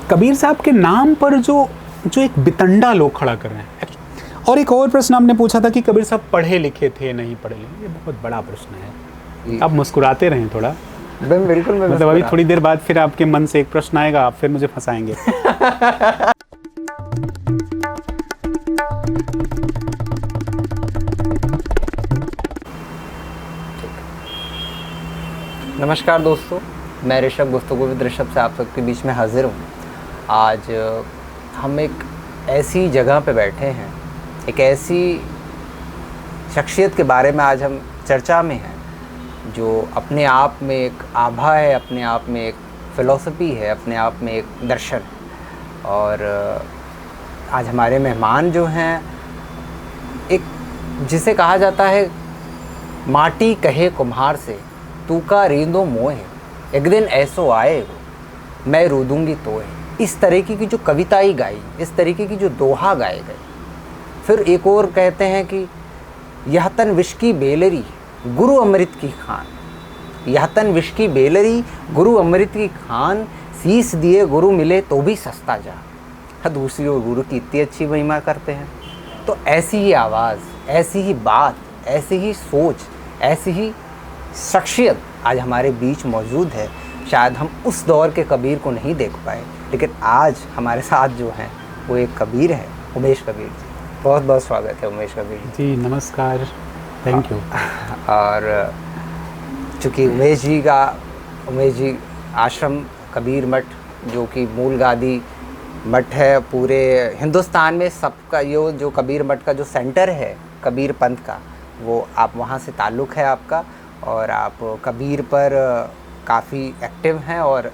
कबीर साहब के नाम पर जो एक बितंडा लोग खड़ा कर रहे हैं। और एक और प्रश्न आपने पूछा था कि कबीर साहब पढ़े लिखे थे नहीं पढ़े लिखे, ये बहुत बड़ा प्रश्न है। आप मुस्कुराते रहें थोड़ा। बिल्कुल मतलब अभी थोड़ी देर बाद फिर आपके मन से एक प्रश्न आएगा, आप फिर मुझे फंसाएंगे। नमस्कार दोस्तों, मैं ऋषभ गुफ्तगू ऋषभ से आप सबके बीच में हाजिर हूँ। आज हम एक ऐसी जगह पे बैठे हैं, एक ऐसी शख्सियत के बारे में आज हम चर्चा में हैं जो अपने आप में एक आभा है, अपने आप में एक फ़िलॉसफ़ी है, अपने आप में एक दर्शन है। और आज हमारे मेहमान जो हैं, एक जिसे कहा जाता है माटी कहे कुम्हार से तू का रींदो मोहे, एक दिन ऐसो आए मैं रो दूंगी तोहे। इस तरीके की जो कविताएं गाई, इस तरीके की जो दोहा गाए गए। फिर एक और कहते हैं कि यह तन विष की बेलरी गुरु अमृत की खान, यह तन विष की बेलरी गुरु अमृत की खान, शीस दिए गुरु मिले तो भी सस्ता जा। दूसरी ओर गुरु की इतनी अच्छी महिमा करते हैं। तो ऐसी ही आवाज़, ऐसी ही बात, ऐसी ही सोच, ऐसी ही शख्सियत आज हमारे बीच मौजूद है। शायद हम उस दौर के कबीर को नहीं देख पाए, लेकिन आज हमारे साथ जो हैं वो एक कबीर है, उमेश कबीर जी। बहुत बहुत स्वागत है उमेश कबीर जी। नमस्कार, थैंक यू। और चूँकि उमेश जी आश्रम कबीर मठ, जो कि मूल गादी मठ है पूरे हिंदुस्तान में, सबका ये जो कबीर मठ का जो सेंटर है कबीर पंथ का, वो आप वहाँ से ताल्लुक़ है आपका। और आप कबीर पर काफ़ी एक्टिव हैं और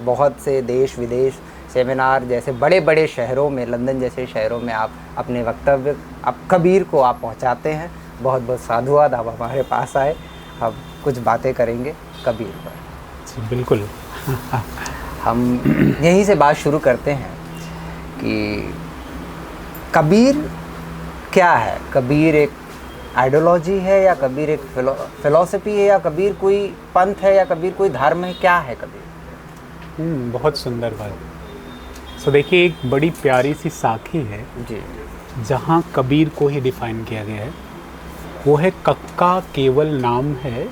बहुत से देश विदेश सेमिनार जैसे बड़े बड़े शहरों में, लंदन जैसे शहरों में आप अपने वक्तव्य, आप कबीर को आप पहुंचाते हैं। बहुत बहुत साधुवाद आप हमारे पास आए। हम कुछ बातें करेंगे कबीर पर। जी बिल्कुल। हम यहीं से बात शुरू करते हैं कि कबीर क्या है। कबीर एक आइडियोलॉजी है या कबीर एक फ़िलॉसफ़ी है या कबीर कोई पंथ है या कबीर कोई धर्म है, क्या है कबीर? बहुत सुंदर बात। सो देखिए, एक बड़ी प्यारी सी साखी है जी, जहाँ कबीर को ही डिफ़ाइन किया गया है। वो है कक्का केवल नाम है,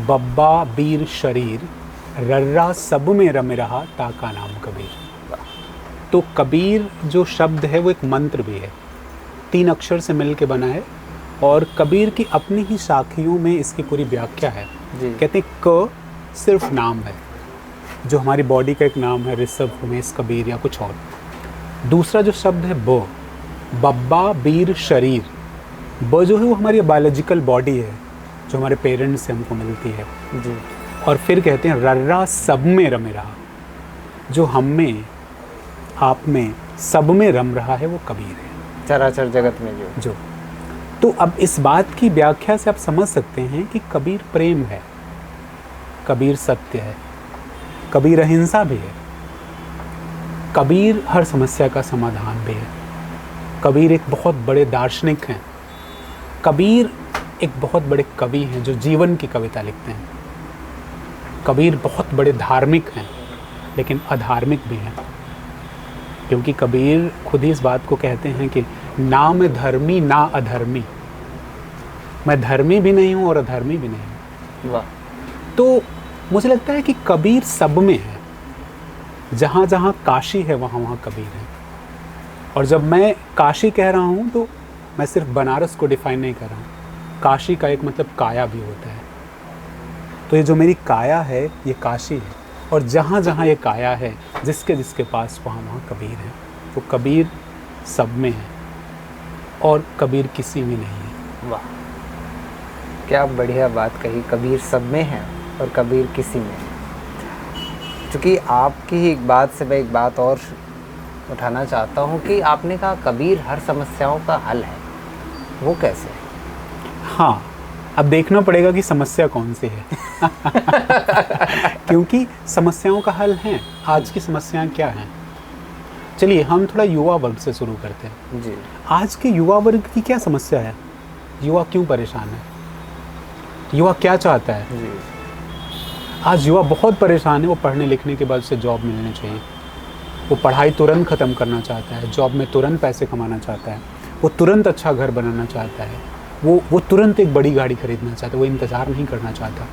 बब्बा बीर शरीर, रर्रा सब में रम रहा ताका नाम कबीर। तो कबीर जो शब्द है वो एक मंत्र भी है, 3 अक्षर से मिल के बना है। और कबीर की अपनी ही साखियों में इसकी पूरी व्याख्या है। कहते हैं क सिर्फ नाम है, जो हमारी बॉडी का एक नाम है, ऋषभ, उमेश, कबीर या कुछ और। दूसरा जो शब्द है ब, बब्बा बीर शरीर। ब जो है वो हमारी बायोलॉजिकल बॉडी है, जो हमारे पेरेंट्स से हमको मिलती है जी। और फिर कहते हैं रर्रा सब में रम रहा, जो हम में, आप में, सब में रम रहा है, वो कबीर है, चराचर जगत में जो। तो अब इस बात की व्याख्या से आप समझ सकते हैं कि कबीर प्रेम है, कबीर सत्य है, कबीर अहिंसा भी है, कबीर हर समस्या का समाधान भी है, कबीर एक बहुत बड़े दार्शनिक हैं, कबीर एक बहुत बड़े कवि हैं जो जीवन की कविता लिखते हैं, कबीर बहुत बड़े धार्मिक हैं लेकिन अधार्मिक भी हैं, क्योंकि कबीर खुद ही इस बात को कहते हैं कि ना मैं धर्मी ना अधर्मी, मैं धर्मी भी नहीं हूँ और अधर्मी भी नहीं हूँ। वाह। तो मुझे लगता है कि कबीर सब में है, जहाँ जहाँ काशी है वहाँ वहाँ कबीर है। और जब मैं काशी कह रहा हूँ तो मैं सिर्फ बनारस को डिफाइन नहीं कर रहा हूँ, काशी का एक मतलब काया भी होता है। तो ये जो मेरी काया है ये काशी है, और जहाँ जहाँ ये काया है, जिसके जिसके पास वहाँ वहाँ कबीर है। तो कबीर सब में है और कबीर किसी में नहीं है। वाह, क्या बढ़िया बात कही। कबीर सब में है और कबीर किसी में है। क्योंकि आपकी ही एक बात से मैं एक बात और उठाना चाहता हूँ कि आपने कहा कबीर हर समस्याओं का हल है, वो कैसे? हाँ, अब देखना पड़ेगा कि समस्या कौन सी है। क्योंकि समस्याओं का हल है। आज की समस्याएं क्या हैं? चलिए हम थोड़ा युवा वर्ग से शुरू करते हैं जी। आज के युवा वर्ग की क्या समस्या है? युवा क्यों परेशान है? युवा क्या चाहता है? जी। आज युवा बहुत परेशान है। वो पढ़ने लिखने के बाद उसे जॉब मिलनी चाहिए, वो पढ़ाई तुरंत ख़त्म करना चाहता है, जॉब में तुरंत पैसे कमाना चाहता है, वो तुरंत अच्छा घर बनाना चाहता है, वो तुरंत एक बड़ी गाड़ी खरीदना चाहता है, वो इंतज़ार नहीं करना चाहता।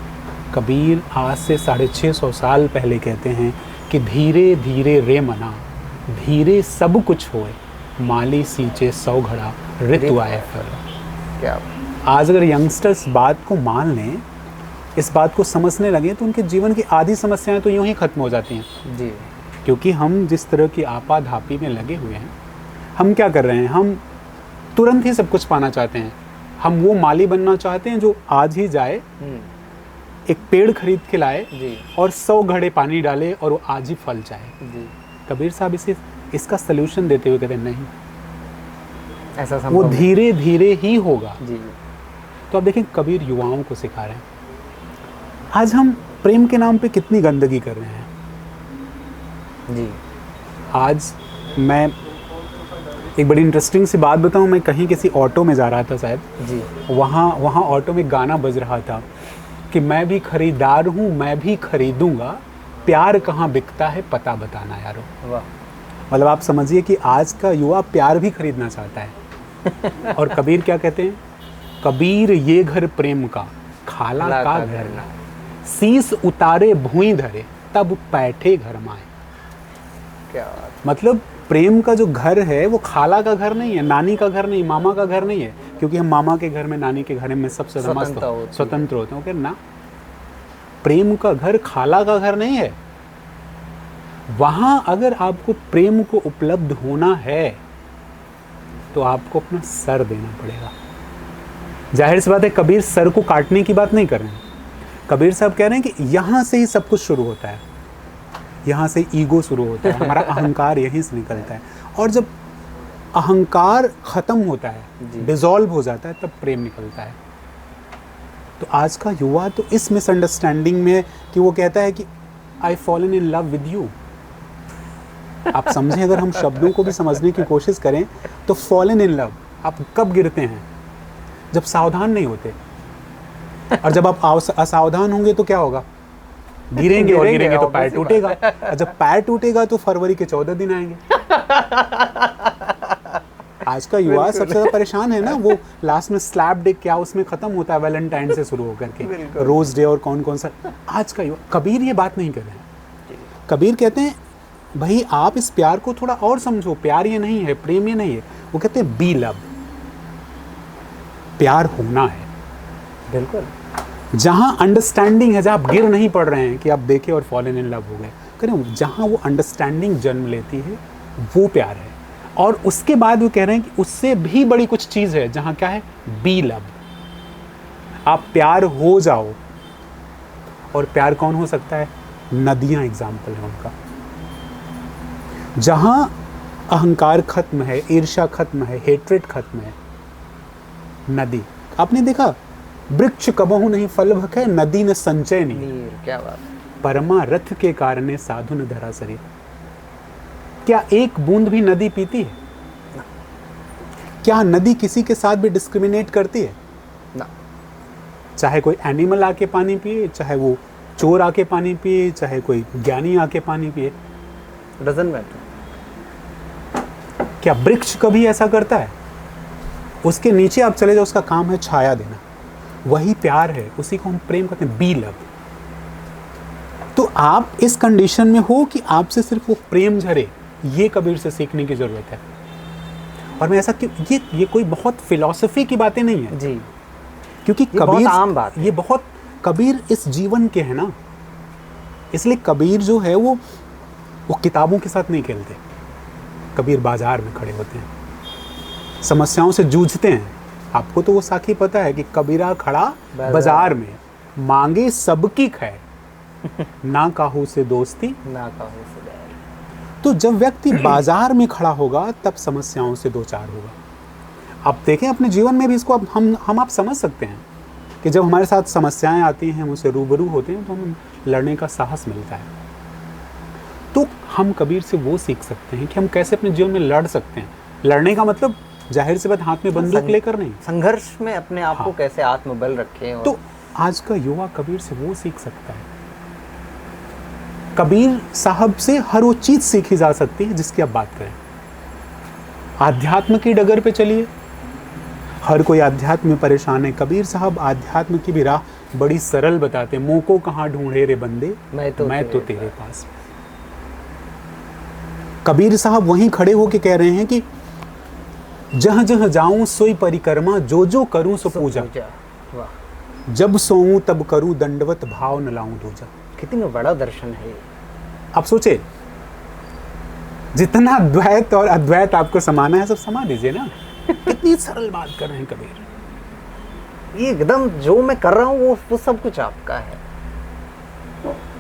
कबीर आज से 650 साल पहले कहते हैं कि धीरे धीरे रे मना, धीरे सब कुछ होए, माली सींचे 100 घड़ा, ऋतु आए फल। क्या आज अगर यंगस्टर्स बात को मान लें, इस बात को समझने लगे, तो उनके जीवन की आधी समस्याएं तो यूं ही ख़त्म हो जाती हैं। जी। क्योंकि हम जिस तरह की आपाधापी में लगे हुए हैं, हम क्या कर रहे हैं, हम तुरंत ही सब कुछ पाना चाहते हैं। हम वो माली बनना चाहते हैं जो आज ही जाए, एक पेड़ खरीद के लाए जी। और 100 घड़े पानी डाले और वो आज ही फल जाए। जी। कबीर साहब इसका सलूशन देते हुए कहते हैं नहीं, ऐसा संभव वो धीरे धीरे ही होगा। जी। तो आप देखें कबीर युवाओं को सिखा रहे हैं। आज हम प्रेम के नाम पे कितनी गंदगी कर रहे हैं। जी। आज मैं एक बड़ी इंटरेस्टिंग सी बात बताऊं, मैं कहीं किसी ऑटो में जा रहा था शायद, जी। वहाँ ऑटो में गाना बज रहा था कि मैं भी खरीदार हूँ, मैं भी खरीदूंगा, प्यार कहाँ बिकता है पता बताना यारो। वाह। मतलब आप समझिए कि आज का युवा प्यार भी खरीदना चाहता है। और कबीर क्या कहते हैं, कबीर ये घर प्रेम का, खाला का घर ना, शीस उतारे भुई धरे, तब बैठे घर माए। क्या बात। मतलब प्रेम का जो घर है वो खाला का घर नहीं है, नानी का घर नहीं, मामा का घर नहीं है, क्योंकि हम मामा के घर में, नानी के घर में सबसे स्वतंत्र होते हैं। ना, प्रेम का घर खाला का घर नहीं है। वहां अगर आपको प्रेम को उपलब्ध होना है तो आपको अपना सर देना पड़ेगा। जाहिर सी बात है, कबीर सर को काटने की बात नहीं कर रहे हैं। कबीर साहब कह रहे हैं कि यहां से ही सब कुछ शुरू होता है, यहाँ से ईगो शुरू होता है, हमारा अहंकार यहीं से निकलता है। और जब अहंकार ख़त्म होता है, डिसॉल्व हो जाता है, तब प्रेम निकलता है। तो आज का युवा तो इस मिसअंडरस्टैंडिंग में कि वो कहता है कि आई fallen in love with you. आप समझें, अगर हम शब्दों को भी समझने की कोशिश करें तो फॉलन इन लव आप कब गिरते हैं, जब सावधान नहीं होते। और जब आप असावधान होंगे तो क्या होगा, गिरेंगे और गिरेंगे तो पैर टूटेगा। और जब पैर टूटेगा तो फरवरी के 14 दिन आएंगे। आज का युवा सबसे ज्यादा परेशान है ना, वो लास्ट में स्लैप डे क्या उसमें खत्म होता है, वैलेंटाइन से शुरू होकर के रोज डे और कौन कौन सा। आज का युवा, कबीर ये बात नहीं कर रहे हैं। कबीर कहते हैं भाई आप इस प्यार को थोड़ा और समझो, प्यार ये नहीं है, प्रेम ये नहीं है। वो कहते हैं बी लव, प्यार होना है। बिल्कुल। जहां अंडरस्टैंडिंग है, जहां आप गिर नहीं पड़ रहे हैं कि आप देखे और फॉलन इन लव हो गए, करें जहां वो अंडरस्टैंडिंग जन्म लेती है वो प्यार है। और उसके बाद वो कह रहे हैं कि उससे भी बड़ी कुछ चीज़ है जहां क्या है, बी लव। आप प्यार हो जाओ। और प्यार कौन हो सकता है, नदियां एग्जाम्पल है उनका। जहां अहंकार खत्म है, ईर्ष्या खत्म है, हेट्रेड खत्म है, नदी। आपने देखा, वृक्ष कबहू नहीं फल भखे, नदी ने संचय नहीं। क्या बात। परमारथ के कारणे साधु न धरा शरीर। क्या एक बूंद भी नदी पीती है? क्या नदी किसी के साथ भी डिस्क्रिमिनेट करती है? ना। चाहे कोई एनिमल आके पानी पिए, चाहे वो चोर आके पानी पिए, चाहे कोई ज्ञानी आके पानी पिए, डजंट मैटर। क्या वृक्ष कभी ऐसा करता है? उसके नीचे आप चले जाओ, उसका काम है छाया देना। वही प्यार है, उसी को हम प्रेम कहते हैं, बी लव। तो आप इस कंडीशन में हो कि आपसे सिर्फ वो प्रेम झरे, ये कबीर से सीखने की जरूरत है। और मैं ऐसा क्यों, ये कोई बहुत फिलॉसफी की बातें नहीं है जी, क्योंकि कबीर बहुत आम बात है। ये बहुत कबीर इस जीवन के है ना, इसलिए कबीर जो है वो किताबों के साथ नहीं खेलते। कबीर बाजार में खड़े होते हैं, समस्याओं से जूझते हैं। आपको तो वो साखी पता है कि कबीरा खड़ा बाजार में, मांगे सबकी खैर, ना काहू से दोस्ती ना काहू से बैर। तो जब व्यक्ति बाजार में खड़ा होगा तब समस्याओं से दो चार होगा। आप देखें अपने जीवन में भी इसको हम आप समझ सकते हैं कि जब हमारे साथ समस्याएं आती हैं, हम उनसे रूबरू होते हैं, तो हमें लड़ने का साहस मिलता है। तो हम कबीर से वो सीख सकते हैं कि हम कैसे अपने जीवन में लड़ सकते हैं। लड़ने का मतलब जाहिर सी बात हाथ में बंदूक लेकर नहीं, संघर्ष में अपने आप को कैसे आत्मबल रखें। तो आज का युवा कबीर से वो सीख सकता है। कबीर साहब से हर वो चीज़ सीखी जा सकती है जिसकी आप बात करें। आध्यात्म की डगर पे चलिए, हर कोई आध्यात्म में परेशान है, कबीर साहब आध्यात्म की भी राह बड़ी सरल बताते हैं। मुँह को कहाँ ढूंढे रे बंदे, मैं तो तेरे पास। कबीर साहब वहीं खड़े होके कह रहे हैं कि जहाँ जहाँ जाऊं सोई परिक्रमा, जो जो करूं सो पूजा, जब सोऊं तब करूं दंडवत, भाव न लाऊं दूजा। कितना बड़ा दर्शन है ये। आप सोचे, जितना द्वैत और अद्वैत आपको समाना है सब समा दीजिए ना। कितनी सरल बात कर रहे हैं कबीर। ये एकदम जो मैं कर रहा हूँ वो सब कुछ आपका है।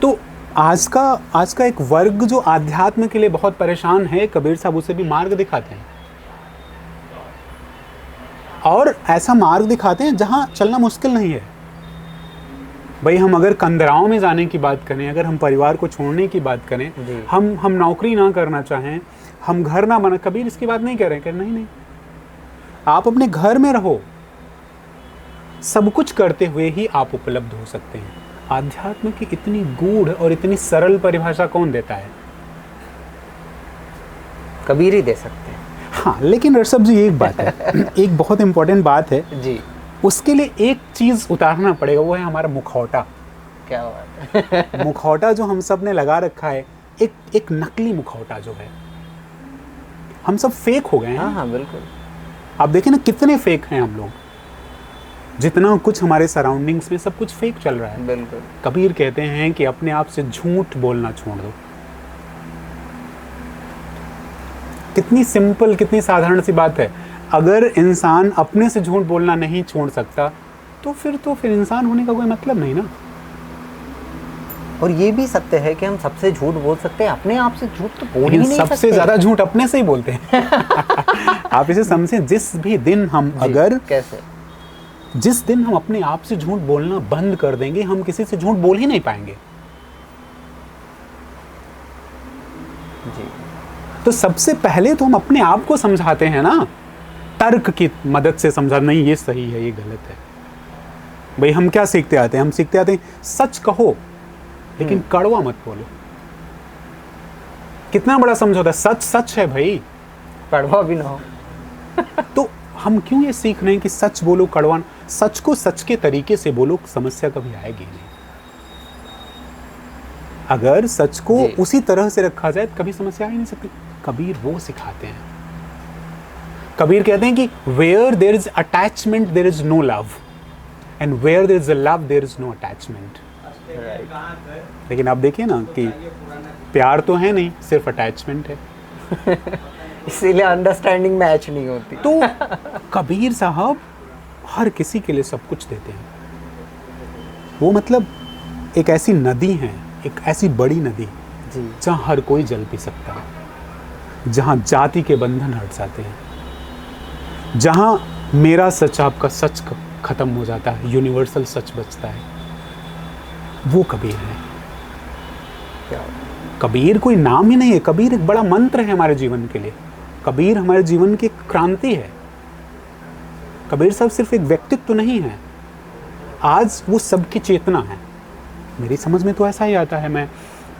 तो आज का एक वर्ग जो आध्यात्म के लिए बहुत परेशान है, कबीर साहब उसे भी मार्ग दिखाते हैं, और ऐसा मार्ग दिखाते हैं जहां चलना मुश्किल नहीं है। भाई हम अगर कंदराओं में जाने की बात करें, अगर हम परिवार को छोड़ने की बात करें, हम नौकरी ना करना चाहें, हम घर ना बना, कबीर इसकी बात नहीं कह रहे हैं कि नहीं, आप अपने घर में रहो, सब कुछ करते हुए ही आप उपलब्ध हो सकते हैं। आध्यात्म की इतनी गूढ़ और इतनी सरल परिभाषा कौन देता है? कबीर ही दे सकते हैं। हाँ, लेकिन ऋषभ जी एक बात है, एक बहुत इंपॉर्टेंट बात है जी, उसके लिए एक चीज उतारना पड़ेगा, वो है हमारा मुखौटा। क्या बात है। मुखौटा जो हम सब ने लगा रखा है, एक नकली मुखौटा जो है, हम सब फेक हो गए हैं। हाँ बिल्कुल। आप देखें ना कितने फेक हैं हम लोग, जितना कुछ हमारे सराउंडिंग्स में सब कुछ फेक चल रहा है। बिल्कुल। कबीर कहते हैं कि अपने आप से झूठ बोलना छोड़ दो। कितनी सिंपल, कितनी साधारण सी बात है। अगर इंसान अपने से झूठ बोलना नहीं छोड़ सकता तो फिर इंसान होने का कोई मतलब नहीं ना। और ये भी सत्य है कि हम सबसे झूठ बोल सकते हैं, अपने आप से झूठ तो बोल ही नहीं सकते। सबसे ज्यादा झूठ अपने से ही बोलते हैं। आप इसे समझें, जिस दिन हम अपने आप से झूठ बोलना बंद कर देंगे, हम किसी से झूठ बोल ही नहीं पाएंगे। जी। तो सबसे पहले तो हम अपने आप को समझाते हैं ना, तर्क की मदद से समझा, नहीं ये सही है, ये गलत है। भाई हम क्या सीखते आते हैं? हम सीखते आते हैं सच कहो लेकिन कड़वा मत बोलो। कितना बड़ा समझौता, सच सच है भाई, कड़वा भी ना हो। तो हम क्यों ये सीख रहे हैं कि सच बोलो, कड़वा? सच को सच के तरीके से बोलो, समस्या कभी आएगी नहीं। अगर सच को उसी तरह से रखा जाए तो कभी समस्या आ ही नहीं सकती। कबीर वो सिखाते हैं। कबीर कहते हैं कि where there is attachment there is no love and where there is a love there is no attachment। लेकिन आप देखिए ना कि प्यार तो है नहीं, सिर्फ अटैचमेंट है। इसीलिए अंडरस्टैंडिंग मैच नहीं होती। तो कबीर साहब हर किसी के लिए सब कुछ देते हैं। वो मतलब एक ऐसी नदी है, एक ऐसी बड़ी नदी जहाँ हर कोई जल पी सकता है, जहाँ जाति के बंधन हट जाते हैं, जहाँ मेरा सच आपका सच खत्म हो जाता है, यूनिवर्सल सच बचता है। वो कबीर है। कबीर कोई नाम ही नहीं है, कबीर एक बड़ा मंत्र है हमारे जीवन के लिए। कबीर हमारे जीवन की क्रांति है। कबीर साहब सिर्फ एक व्यक्तित्व तो नहीं है, आज वो सबकी चेतना है। मेरी समझ में तो ऐसा ही आता है। मैं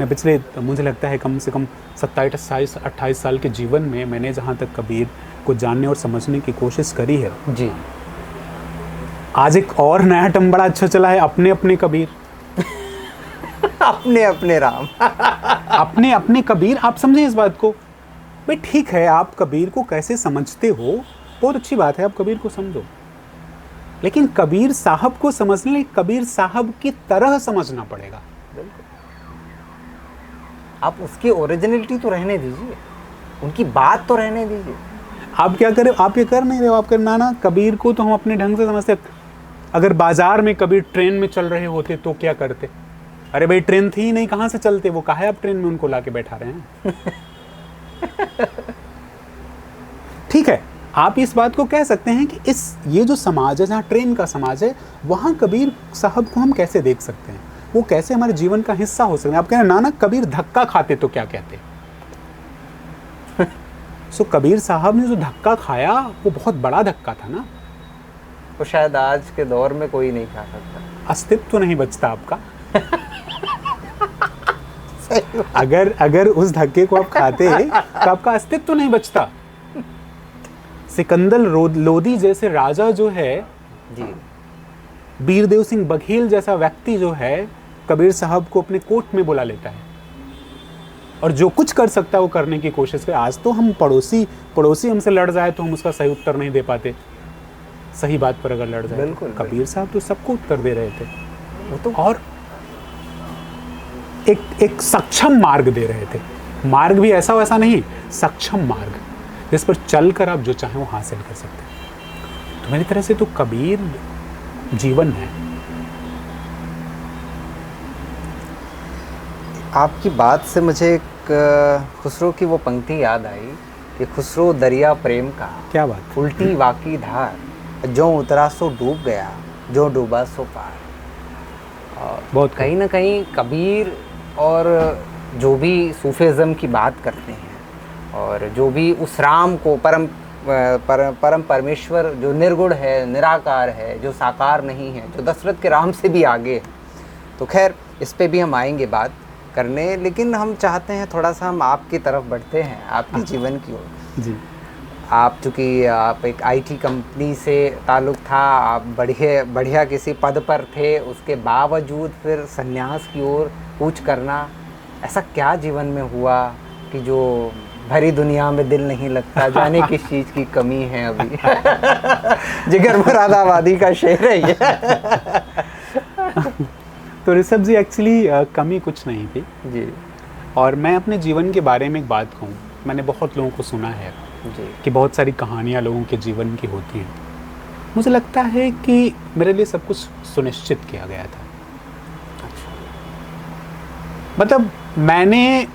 पिछले, मुझे लगता है कम से कम 27-28 साल के जीवन में मैंने जहाँ तक कबीर को जानने और समझने की कोशिश करी है जी, आज एक और नया टर्म बड़ा अच्छा चला है, अपने अपने कबीर। अपने अपने राम। अपने अपने कबीर। आप समझें इस बात को। भाई ठीक है, आप कबीर को कैसे समझते हो बहुत अच्छी बात है, आप कबीर को समझो, लेकिन कबीर साहब को समझने लिए कबीर साहब की तरह समझना पड़ेगा। आप उसकी ओरिजिनलिटी तो रहने दीजिए, उनकी बात तो रहने दीजिए। आप क्या करें? आप ये कर नहीं रहे हो। आप करना ना, कबीर को तो हम अपने ढंग से समझते। अगर बाजार में कबीर ट्रेन में चल रहे होते तो क्या करते? अरे भाई ट्रेन थी ही नहीं, कहाँ से चलते? वो काहे आप ट्रेन में उनको लाके बैठा रहे हैं? ठीक है, आप इस बात को कह सकते हैं कि ये जो समाज है, जहाँ ट्रेन का समाज है, वहाँ कबीर साहब को हम कैसे देख सकते हैं, वो कैसे हमारे जीवन का हिस्सा हो सकते हैं। आप कह रहे हैं नाना कबीर धक्का खाते तो क्या कहते? सो कबीर साहब ने जो धक्का खाया वो बहुत बड़ा धक्का था ना, वो शायद आज के दौर में कोई नहीं खा सकता। अस्तित्व नहीं बचता आपका। अगर उस धक्के को आप खाते तो आपका अस्तित्व तो नहीं बचता। सिकंदर लोदी जैसे राजा जो है जी, बीरदेव सिंह बघेल जैसा व्यक्ति जो है, कबीर साहब को अपने कोर्ट में बुला लेता है और जो कुछ कर सकता है वो करने की कोशिश करे। आज तो हम पड़ोसी हमसे लड़ जाए तो हम उसका सही उत्तर नहीं दे पाते, सही बात पर अगर लड़ जाए। बिल्कुल, कबीर साहब तो सबको उत्तर दे रहे थे वो तो, और एक सक्षम मार्ग दे रहे थे। मार्ग भी ऐसा वैसा नहीं, सक्षम मार्ग जिस पर चलकर आप जो चाहें वो हासिल कर सकते हैं। तो मेरी तरह से तो कबीर जीवन है। आपकी बात से मुझे एक खुसरो की वो पंक्ति याद आई कि खुसरो दरिया प्रेम का, क्या बात। उल्टी वाकी धार, जो उतरा सो डूब गया, जो डूबा सो पार। बहुत कहीं ना कहीं कबीर और जो भी सूफिज़्म की बात करते हैं और जो भी उस राम को परम परमेश्वर जो निर्गुण है, निराकार है, जो साकार नहीं है, जो दशरथ के राम से भी आगे है, तो खैर इस पे भी हम आएंगे बात करने। लेकिन हम चाहते हैं थोड़ा सा हम आपकी तरफ बढ़ते हैं, आपके जीवन की ओर। जी, आप चूँकि आप एक आईटी कंपनी से ताल्लुक़ था, आप बढ़िया किसी पद पर थे, उसके बावजूद फिर संन्यास की ओर कूच करना, ऐसा क्या जीवन में हुआ कि जो भरी दुनिया में दिल नहीं लगता, जाने किस चीज़ की कमी है अभी। जिगर मुरादाबादी का शेर है ये। तो ऋषभ जी एक्चुअली कमी कुछ नहीं थी जी और मैं अपने जीवन के बारे में एक बात कहूँ, मैंने बहुत लोगों को सुना है जी कि बहुत सारी कहानियाँ लोगों के जीवन की होती हैं। मुझे लगता है कि मेरे लिए सब कुछ सुनिश्चित किया गया था। मतलब मैंने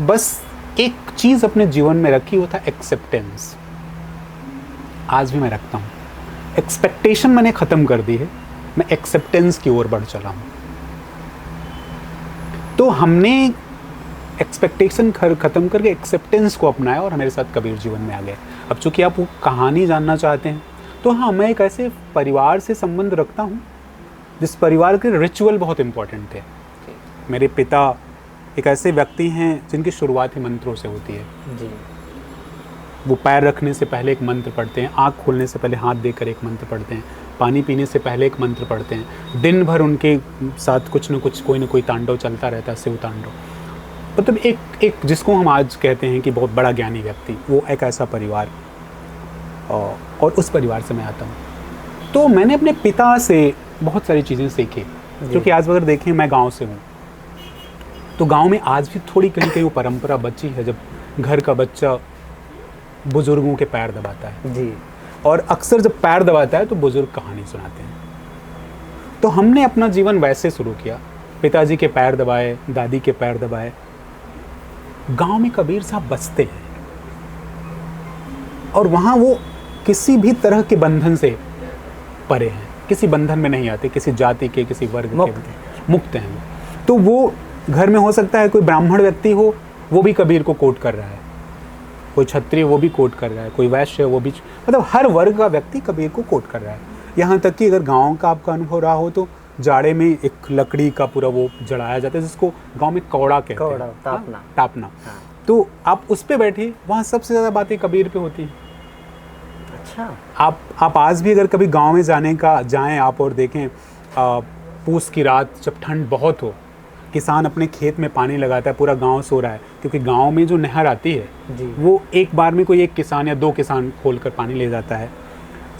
बस एक चीज़ अपने जीवन में रखी, वो था एक्सेप्टेंस। आज भी मैं रखता हूँ। एक्सपेक्टेशन मैंने ख़त्म कर दी है, मैं एक्सेप्टेंस की ओर बढ़ चला हूँ। तो हमने एक्सपेक्टेशन ख़त्म करके एक्सेप्टेंस को अपनाया और मेरे साथ कबीर जीवन में आ गए। अब चूँकि आप वो कहानी जानना चाहते हैं, तो हाँ, मैं एक ऐसे परिवार से संबंध रखता हूँ जिस परिवार के रिचुअल बहुत इम्पोर्टेंट थे। मेरे पिता एक ऐसे व्यक्ति हैं जिनकी शुरुआत ही मंत्रों से होती है जी। वो पैर रखने से पहले एक मंत्र पढ़ते हैं, आँख खोलने से पहले हाथ देकर एक मंत्र पढ़ते हैं, पानी पीने से पहले एक मंत्र पढ़ते हैं। दिन भर उनके साथ कुछ न कुछ कोई न कोई तांडव चलता रहता है, शिव तांडव। मतलब एक जिसको हम आज कहते हैं कि बहुत बड़ा ज्ञानी व्यक्ति, वो एक ऐसा परिवार, और उस परिवार से मैं आता हूँ। तो मैंने अपने पिता से बहुत सारी चीज़ें सीखी, क्योंकि आज अगर देखें मैं गाँव से हूँ, तो गांव में आज भी थोड़ी कहीं कहीं वो परंपरा बची है जब घर का बच्चा बुजुर्गों के पैर दबाता है जी। और अक्सर जब पैर दबाता है तो बुजुर्ग कहानी सुनाते हैं। तो हमने अपना जीवन वैसे शुरू किया, पिताजी के पैर दबाए, दादी के पैर दबाए। गांव में कबीर साहब बसते हैं और वहाँ वो किसी भी तरह के बंधन से परे हैं, किसी बंधन में नहीं आते, किसी जाति के, किसी वर्ग के, मुक्त हैं। तो वो घर में हो सकता है कोई ब्राह्मण व्यक्ति हो, वो भी कबीर को कोट कर रहा है, कोई क्षत्रिय वो भी कोट कर रहा है, कोई वैश्य वो भी, मतलब हर वर्ग का व्यक्ति कबीर को कोट कर रहा है। यहाँ तक कि अगर गांव का आपका अनुभव रहा हो तो जाड़े में एक लकड़ी का पूरा वो जलाया जाता है जिसको गांव में कौड़ा कहते हैं, टापना। हाँ। तो आप उस पे बैठे, वहाँ सबसे ज़्यादा बातें कबीर पे होती हैं। अच्छा। आप आज भी अगर कभी गाँव में जाएँ आप और देखें, पूस की रात जब ठंड बहुत हो, किसान अपने खेत में पानी लगाता है, पूरा गांव सो रहा है, क्योंकि गांव में जो नहर आती है जी। वो एक बार में कोई एक किसान या दो किसान खोलकर पानी ले जाता है।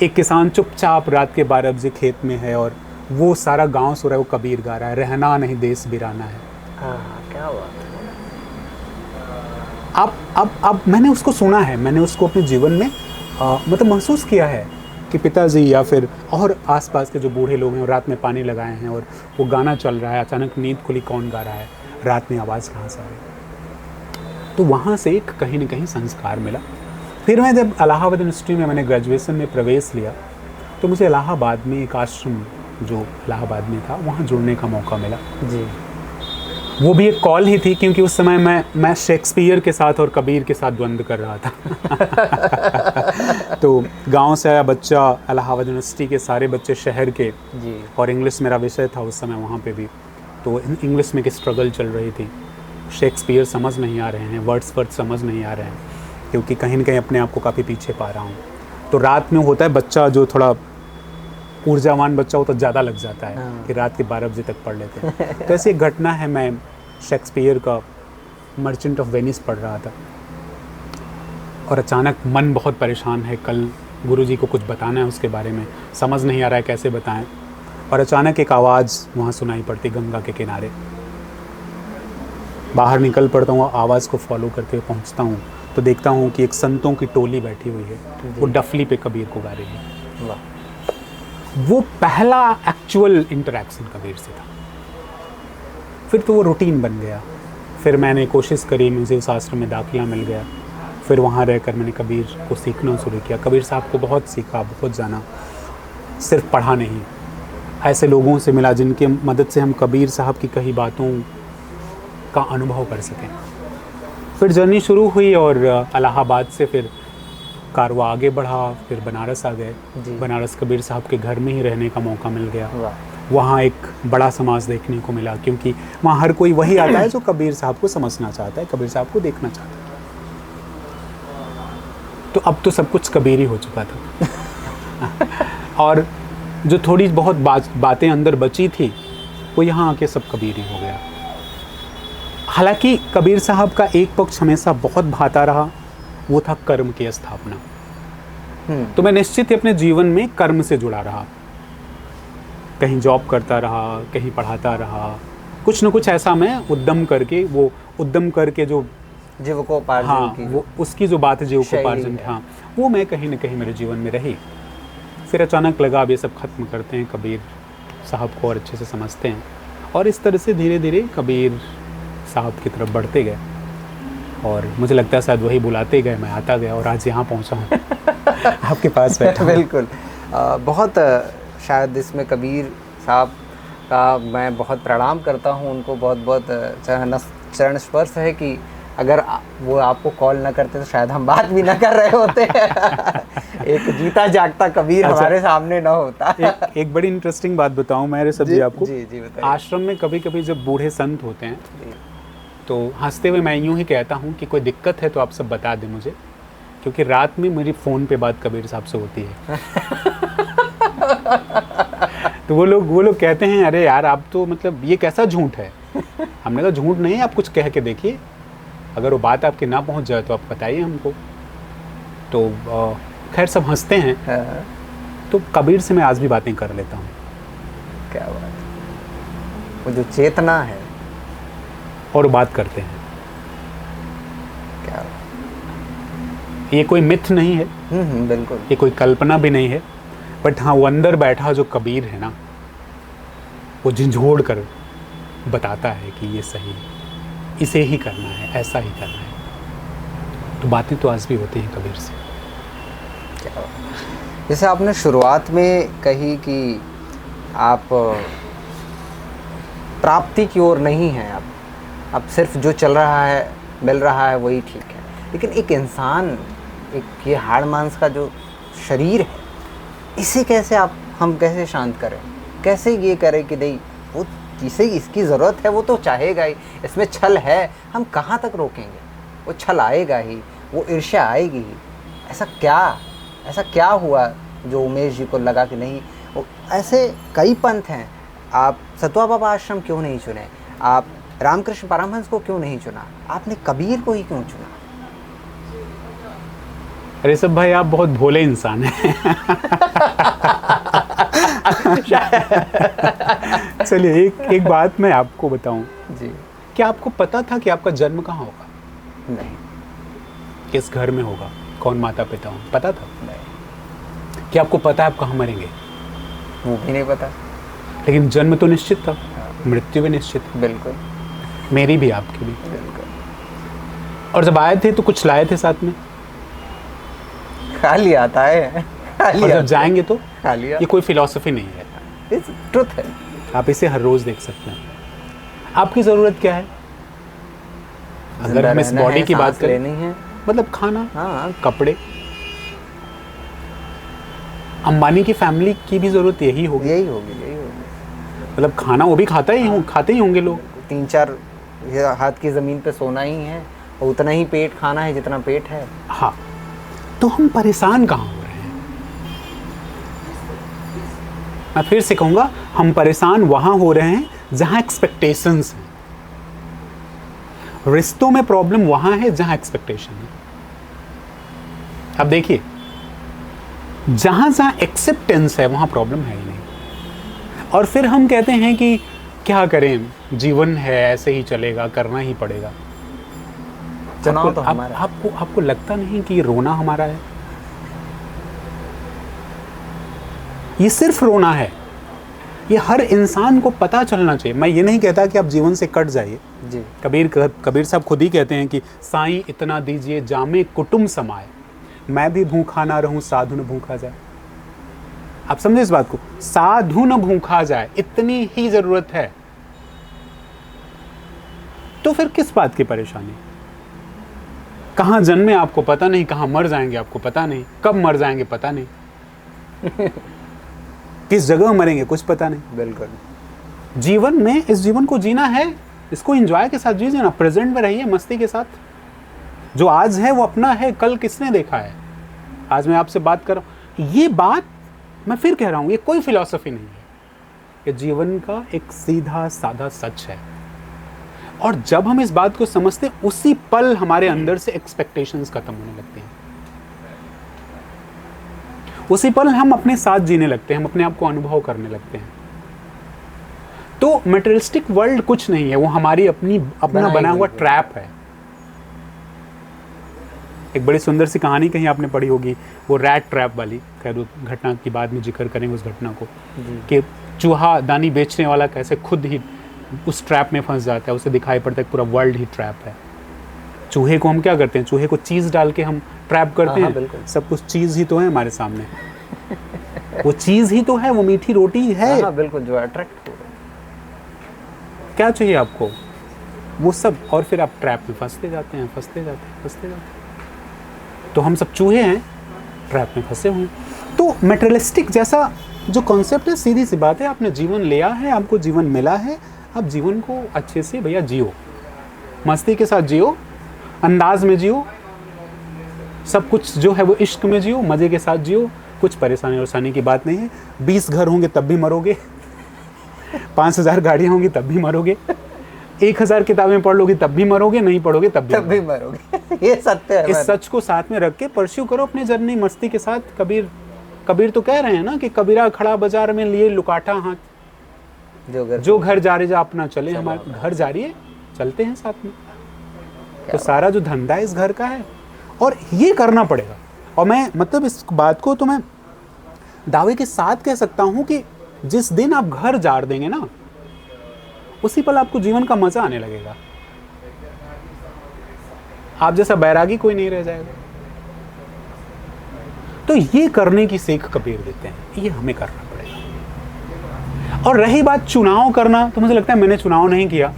एक किसान चुपचाप रात के 12 बजे खेत में है और वो सारा गांव सो रहा है, वो कबीर गा रहा है, रहना नहीं देश बिराना है। हाँ, क्या बात है। अब मैंने उसको सुना है, मैंने उसको अपने जीवन में मतलब महसूस किया है कि पिताजी या फिर और आसपास के जो बूढ़े लोग हैं रात में पानी लगाए हैं और वो गाना चल रहा है, अचानक नींद खुली, कौन गा रहा है, रात में आवाज़ कहाँ से आ रही। तो वहाँ से एक कहीं न कहीं संस्कार मिला। फिर मैं जब इलाहाबाद यूनिवर्सिटी में मैंने ग्रेजुएशन में प्रवेश लिया तो मुझे इलाहाबाद में एक आश्रम जो इलाहाबाद में था वहाँ जुड़ने का मौका मिला जी। वो भी एक कॉल ही थी, क्योंकि उस समय मैं शेक्सपियर के साथ और कबीर के साथ द्वंद्व कर रहा था। तो गांव से आया बच्चा, इलाहाबाद यूनिवर्सिटी के सारे बच्चे शहर के जी। और इंग्लिश मेरा विषय था उस समय वहाँ पे भी, तो इंग्लिश में की स्ट्रगल चल रही थी। शेक्सपियर समझ नहीं आ रहे हैं, वर्ड्सवर्थ समझ नहीं आ रहे हैं, क्योंकि कहीं ना कहीं अपने आप को काफ़ी पीछे पा रहा हूँ। तो रात में होता है बच्चा जो थोड़ा ऊर्जावान बच्चा हो तो ज़्यादा लग जाता है कि रात के 12 बजे तक पढ़ लेते हैं। तो ऐसी एक घटना है, मैं शेक्सपियर का मर्चेंट ऑफ वेनिस पढ़ रहा था और अचानक मन बहुत परेशान है, कल गुरुजी को कुछ बताना है उसके बारे में, समझ नहीं आ रहा है कैसे बताएं। और अचानक एक आवाज़ वहाँ सुनाई पड़ती गंगा के किनारे। बाहर निकल पड़ता हूँ, आवाज़ को फॉलो करते हुए पहुँचता हूँ तो देखता हूँ कि एक संतों की टोली बैठी हुई है, वो डफली पे कबीर को गा रही है। वाह। वो पहला एक्चुअल इंटरेक्शन कबीर से था। फिर तो वो रूटीन बन गया। फिर मैंने कोशिश करी, मुझे उस आश्रम में दाखिला मिल गया। फिर वहाँ रहकर मैंने कबीर को सीखना शुरू किया। कबीर साहब को बहुत सीखा, बहुत जाना, सिर्फ पढ़ा नहीं। ऐसे लोगों से मिला जिनके मदद से हम कबीर साहब की कई बातों का अनुभव कर सकें। फिर जर्नी शुरू हुई और इलाहाबाद से फिर कारवा आगे बढ़ा, फिर बनारस आ गए। बनारस कबीर साहब के घर में ही रहने का मौका मिल गया। वहाँ एक बड़ा समाज देखने को मिला, क्योंकि वहाँ हर कोई वही आता है जो कबीर साहब को समझना चाहता है, कबीर साहब को देखना चाहता है। तो अब तो सब कुछ कबीर ही हो चुका था। और जो थोड़ी बहुत बातें अंदर बची थी वो यहाँ आके सब कबीर ही हो गया। हालांकि कबीर साहब का एक पक्ष हमेशा बहुत भाता रहा, वो था कर्म की स्थापना। तो मैं निश्चित ही अपने जीवन में कर्म से जुड़ा रहा, कहीं जॉब करता रहा, कहीं पढ़ाता रहा, कुछ न कुछ ऐसा मैं उद्यम करके जो जीवकोपार्जन हाँ, की वो उसकी जो बात है जीवकोपार्जन की, हाँ, वो मैं कहीं न कहीं मेरे जीवन में रही। फिर अचानक लगा अब ये सब खत्म करते हैं, कबीर साहब को और अच्छे से समझते हैं, और इस तरह से धीरे धीरे कबीर साहब की तरफ बढ़ते गए। और मुझे लगता है शायद वही बुलाते गए, मैं आता गया और आज यहाँ पहुँचा हूँ आपके पास बैठा। बिल्कुल। बहुत शायद इसमें कबीर साहब का मैं बहुत प्रणाम करता हूँ, उनको बहुत बहुत चरण स्पर्श है कि अगर वो आपको कॉल ना करते तो शायद हम बात भी ना कर रहे होते। एक जीता जागता कबीर हमारे सामने ना होता। एक बड़ी इंटरेस्टिंग बात बताऊं मैं सब जी आपको। जी बताइए। आश्रम में कभी कभी जब बूढ़े संत होते हैं तो हंसते हुए मैं यूं ही कहता हूं कि कोई दिक्कत है तो आप सब बता दें मुझे, क्योंकि रात में मेरी फ़ोन पे बात कबीर साहब से होती है। तो वो लोग कहते हैं अरे यार आप तो मतलब ये कैसा झूठ है। हमने कहा झूठ नहीं है, आप कुछ कह के देखिए, अगर वो बात आपके ना पहुंच जाए तो आप बताइए हमको। तो खैर सब हंसते हैं। तो कबीर से मैं आज भी बातें कर लेता हूँ। क्या बात, वो जो चेतना है और बात करते हैं। क्या ये कोई मिथ नहीं है, बिल्कुल, ये कोई कल्पना भी नहीं है, बट हाँ वो अंदर बैठा जो कबीर है ना, वो झंझोड़ कर बताता है कि ये सही है, इसे ही करना है, ऐसा ही करना है। तो बातें तो आज भी होती हैं कबीर से। क्या जैसे आपने शुरुआत में कही कि आप प्राप्ति की ओर नहीं हैं, आप सिर्फ जो चल रहा है मिल रहा है वही ठीक है, लेकिन एक इंसान, एक ये हाड़ मांस का जो शरीर है, इसे कैसे हम कैसे शांत करें, कैसे ये करें कि नहीं वो जिसे इसकी ज़रूरत है वो तो चाहेगा ही, इसमें छल है, हम कहाँ तक रोकेंगे, वो छल आएगा ही, वो ईर्ष्या आएगी ही। ऐसा क्या हुआ जो उमेश जी को लगा कि नहीं, वो ऐसे कई पंथ हैं, आप सतवा बाबा आश्रम क्यों नहीं चुने, आप रामकृष्ण परमहंस को क्यों नहीं चुना, आपने कबीर को ही क्यों चुना? अरे सब भाई आप बहुत भोले इंसान हैं। चलिए एक बात मैं आपको बताऊं जी। क्या आपको पता था कि आपका जन्म कहाँ होगा? नहीं। किस घर में होगा, कौन माता पिता हो, पता था? नहीं। क्या आपको पता है आप कहाँ मरेंगे? वो भी नहीं पता। लेकिन जन्म तो निश्चित था, मृत्यु भी निश्चित। बिल्कुल, मेरी भी, आपकी भी। बिल्कुल। और जब आए थे तो कुछ लाए थे साथ में? खाली आता है, और जब जाएंगे तो खाली। ये कोई फिलॉसफी नहीं है, ट्रुथ है। आप इसे हर रोज देख सकते हैं। आपकी जरूरत क्या है? अगर हम इस बॉडी की बात करें, है मतलब खाना, हाँ, कपड़े। अंबानी की फैमिली की भी जरूरत यही होगी। यही होगी। मतलब खाना वो भी खाते ही होंगे लोग। 3-4 ये हाथ की ज़मीन पे सोना ही है और उतना ही पेट खाना है जितना पेट है। हाँ, तो हम परेशान कहाँ हो रहे हैं? मैं फिर से कहूँगा, हम परेशान वहाँ हो रहे हैं जहाँ एक्सपेक्टेशंस हैं। रिश्तों में प्रॉब्लम वहाँ है जहाँ एक्सपेक्टेशन है। अब देखिए, जहाँ जहाँ एक्सेप्टेंस है वहाँ प्रॉब्लम है ही नहीं। और फिर हम कहते हैं कि क्या करें, जीवन है, ऐसे ही चलेगा, करना ही पड़ेगा। चुनाव तो हमारा। आपको लगता नहीं कि रोना हमारा है? ये सिर्फ रोना है, ये हर इंसान को पता चलना चाहिए। मैं ये नहीं कहता कि आप जीवन से कट जाइए जी। कबीर साहब खुद ही कहते हैं कि साईं इतना दीजिए जामे कुटुंब समाए, मैं भी भूखा ना रहूं साधु न भूखा जाए। आप समझे इस बात को? साधु न भूखा जाए, इतनी ही जरूरत है। तो फिर किस बात की परेशानी? कहां जन्मे आपको पता नहीं, कहां मर जाएंगे आपको पता नहीं, कब मर जाएंगे पता नहीं किस जगह मरेंगे कुछ पता नहीं। बिल्कुल। जीवन में, इस जीवन को जीना है, इसको एंजॉय के साथ जीजिए ना, प्रेजेंट में रहिए मस्ती के साथ। जो आज है वो अपना है, कल किसने देखा है? आज मैं आपसे बात कर रहा हूं, ये बात मैं फिर कह रहा हूं, ये कोई फिलॉसफी नहीं है, ये जीवन का एक सीधा साधा सच है। और जब हम इस बात को समझते हैं, उसी पल हमारे अंदर से एक्सपेक्टेशंस खत्म होने लगते हैं। उसी पल हम अपने साथ जीने लगते हैं, हम अपने आप को अनुभव करने लगते हैं। तो मटेरियलिस्टिक वर्ल्ड कुछ नहीं है, वो हमारी अपना बना हुआ ट्रैप है। एक बड़ी सुंदर सी कहानी कहीं आपने पढ़ी होगी, वो रैट ट्रैप वाली। खैर उस घटना की बाद में जिक्र करेंगे उस घटना को, कि चूहा दानी बेचने वाला कैसे खुद ही उस ट्रैप में फंस जाता है। उसे दिखाई पड़ता है पूरा वर्ल्ड ही ट्रैप है। चूहे को हम क्या करते हैं? चूहे को चीज़ डाल के हम ट्रैप करते हैं। सब कुछ चीज़ ही तो है हमारे सामने वो चीज़ ही तो है, वो मीठी रोटी है। हाँ, बिल्कुल, जो अट्रैक्ट हो। क्या चाहिए आपको? वो सब। और फिर आप ट्रैप में फंसते जाते हैं, फंसते जाते हैं, फंसते जाते हैं। तो हम सब चूहे हैं, ट्रैप में फंसे हुए हैं। तो मटेरियलिस्टिक जैसा जो कॉन्सेप्ट है, सीधी सी बात है, आपने जीवन लिया है, आपको जीवन मिला है, आप जीवन को अच्छे से भैया जियो, मस्ती के साथ जियो, अंदाज में जियो, सब कुछ जो है वो इश्क में जियो, मज़े के साथ जियो। कुछ परेशानी और की बात नहीं है। 20 घर होंगे तब भी मरोगे 5000 गाड़ियाँ होंगी तब भी मरोगे, 1000 किताबें पढ़ लोगे तब भी मरोगे, नहीं पढ़ोगे तब भी मरोगे। ये सत्य है। इस सच को साथ में रख के परस्यू करो अपनी जर्नी मस्ती के साथ। कबीर तो कह रहे हैं ना कि कबीरा खड़ा बाजार में लिए लुकाटा हाथ, जो घर जा रहे जा अपना चले। हमारे घर जा रही है, चलते हैं साथ में। तो सारा जो धंधा है इस घर का है, और ये करना पड़ेगा। और मैं मतलब इस बात को तो मैं दावे के साथ कह सकता हूं कि जिस दिन आप घर जार देंगे ना, उसी पल आपको जीवन का मजा आने लगेगा। आप जैसा बैरागी कोई नहीं रह जाएगा। तो ये करने की सीख कबीर देते हैं, ये हमें करना पड़ेगा। और रही बात चुनाव करना, तो मुझे लगता है मैंने चुनाव नहीं किया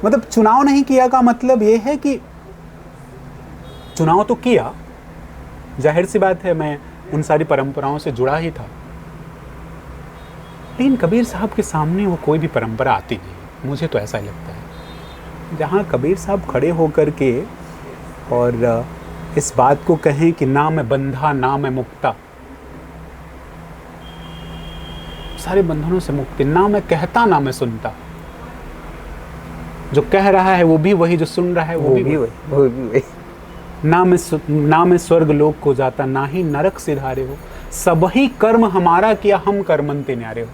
मतलब चुनाव नहीं किया का मतलब ये है कि चुनाव तो किया, जाहिर सी बात है, मैं उन सारी परंपराओं से जुड़ा ही था। लेकिन कबीर साहब के सामने वो कोई भी परंपरा आती नहीं, मुझे तो ऐसा ही लगता है। जहाँ कबीर साहब खड़े होकर के और इस बात को कहें कि ना मैं बंधा ना मैं मुक्ता, सारे बंधनों से मुक्ति, ना मैं कहता ना मैं सुनता। जो कह रहा है वो भी वही, जो सुन रहा है वो भी वही। ना मैं स्वर्ग लोक को जाता, ना ही नरक सिधारे हो, सब ही कर्म हमारा किया, हम कर्मंते न्यारे हो।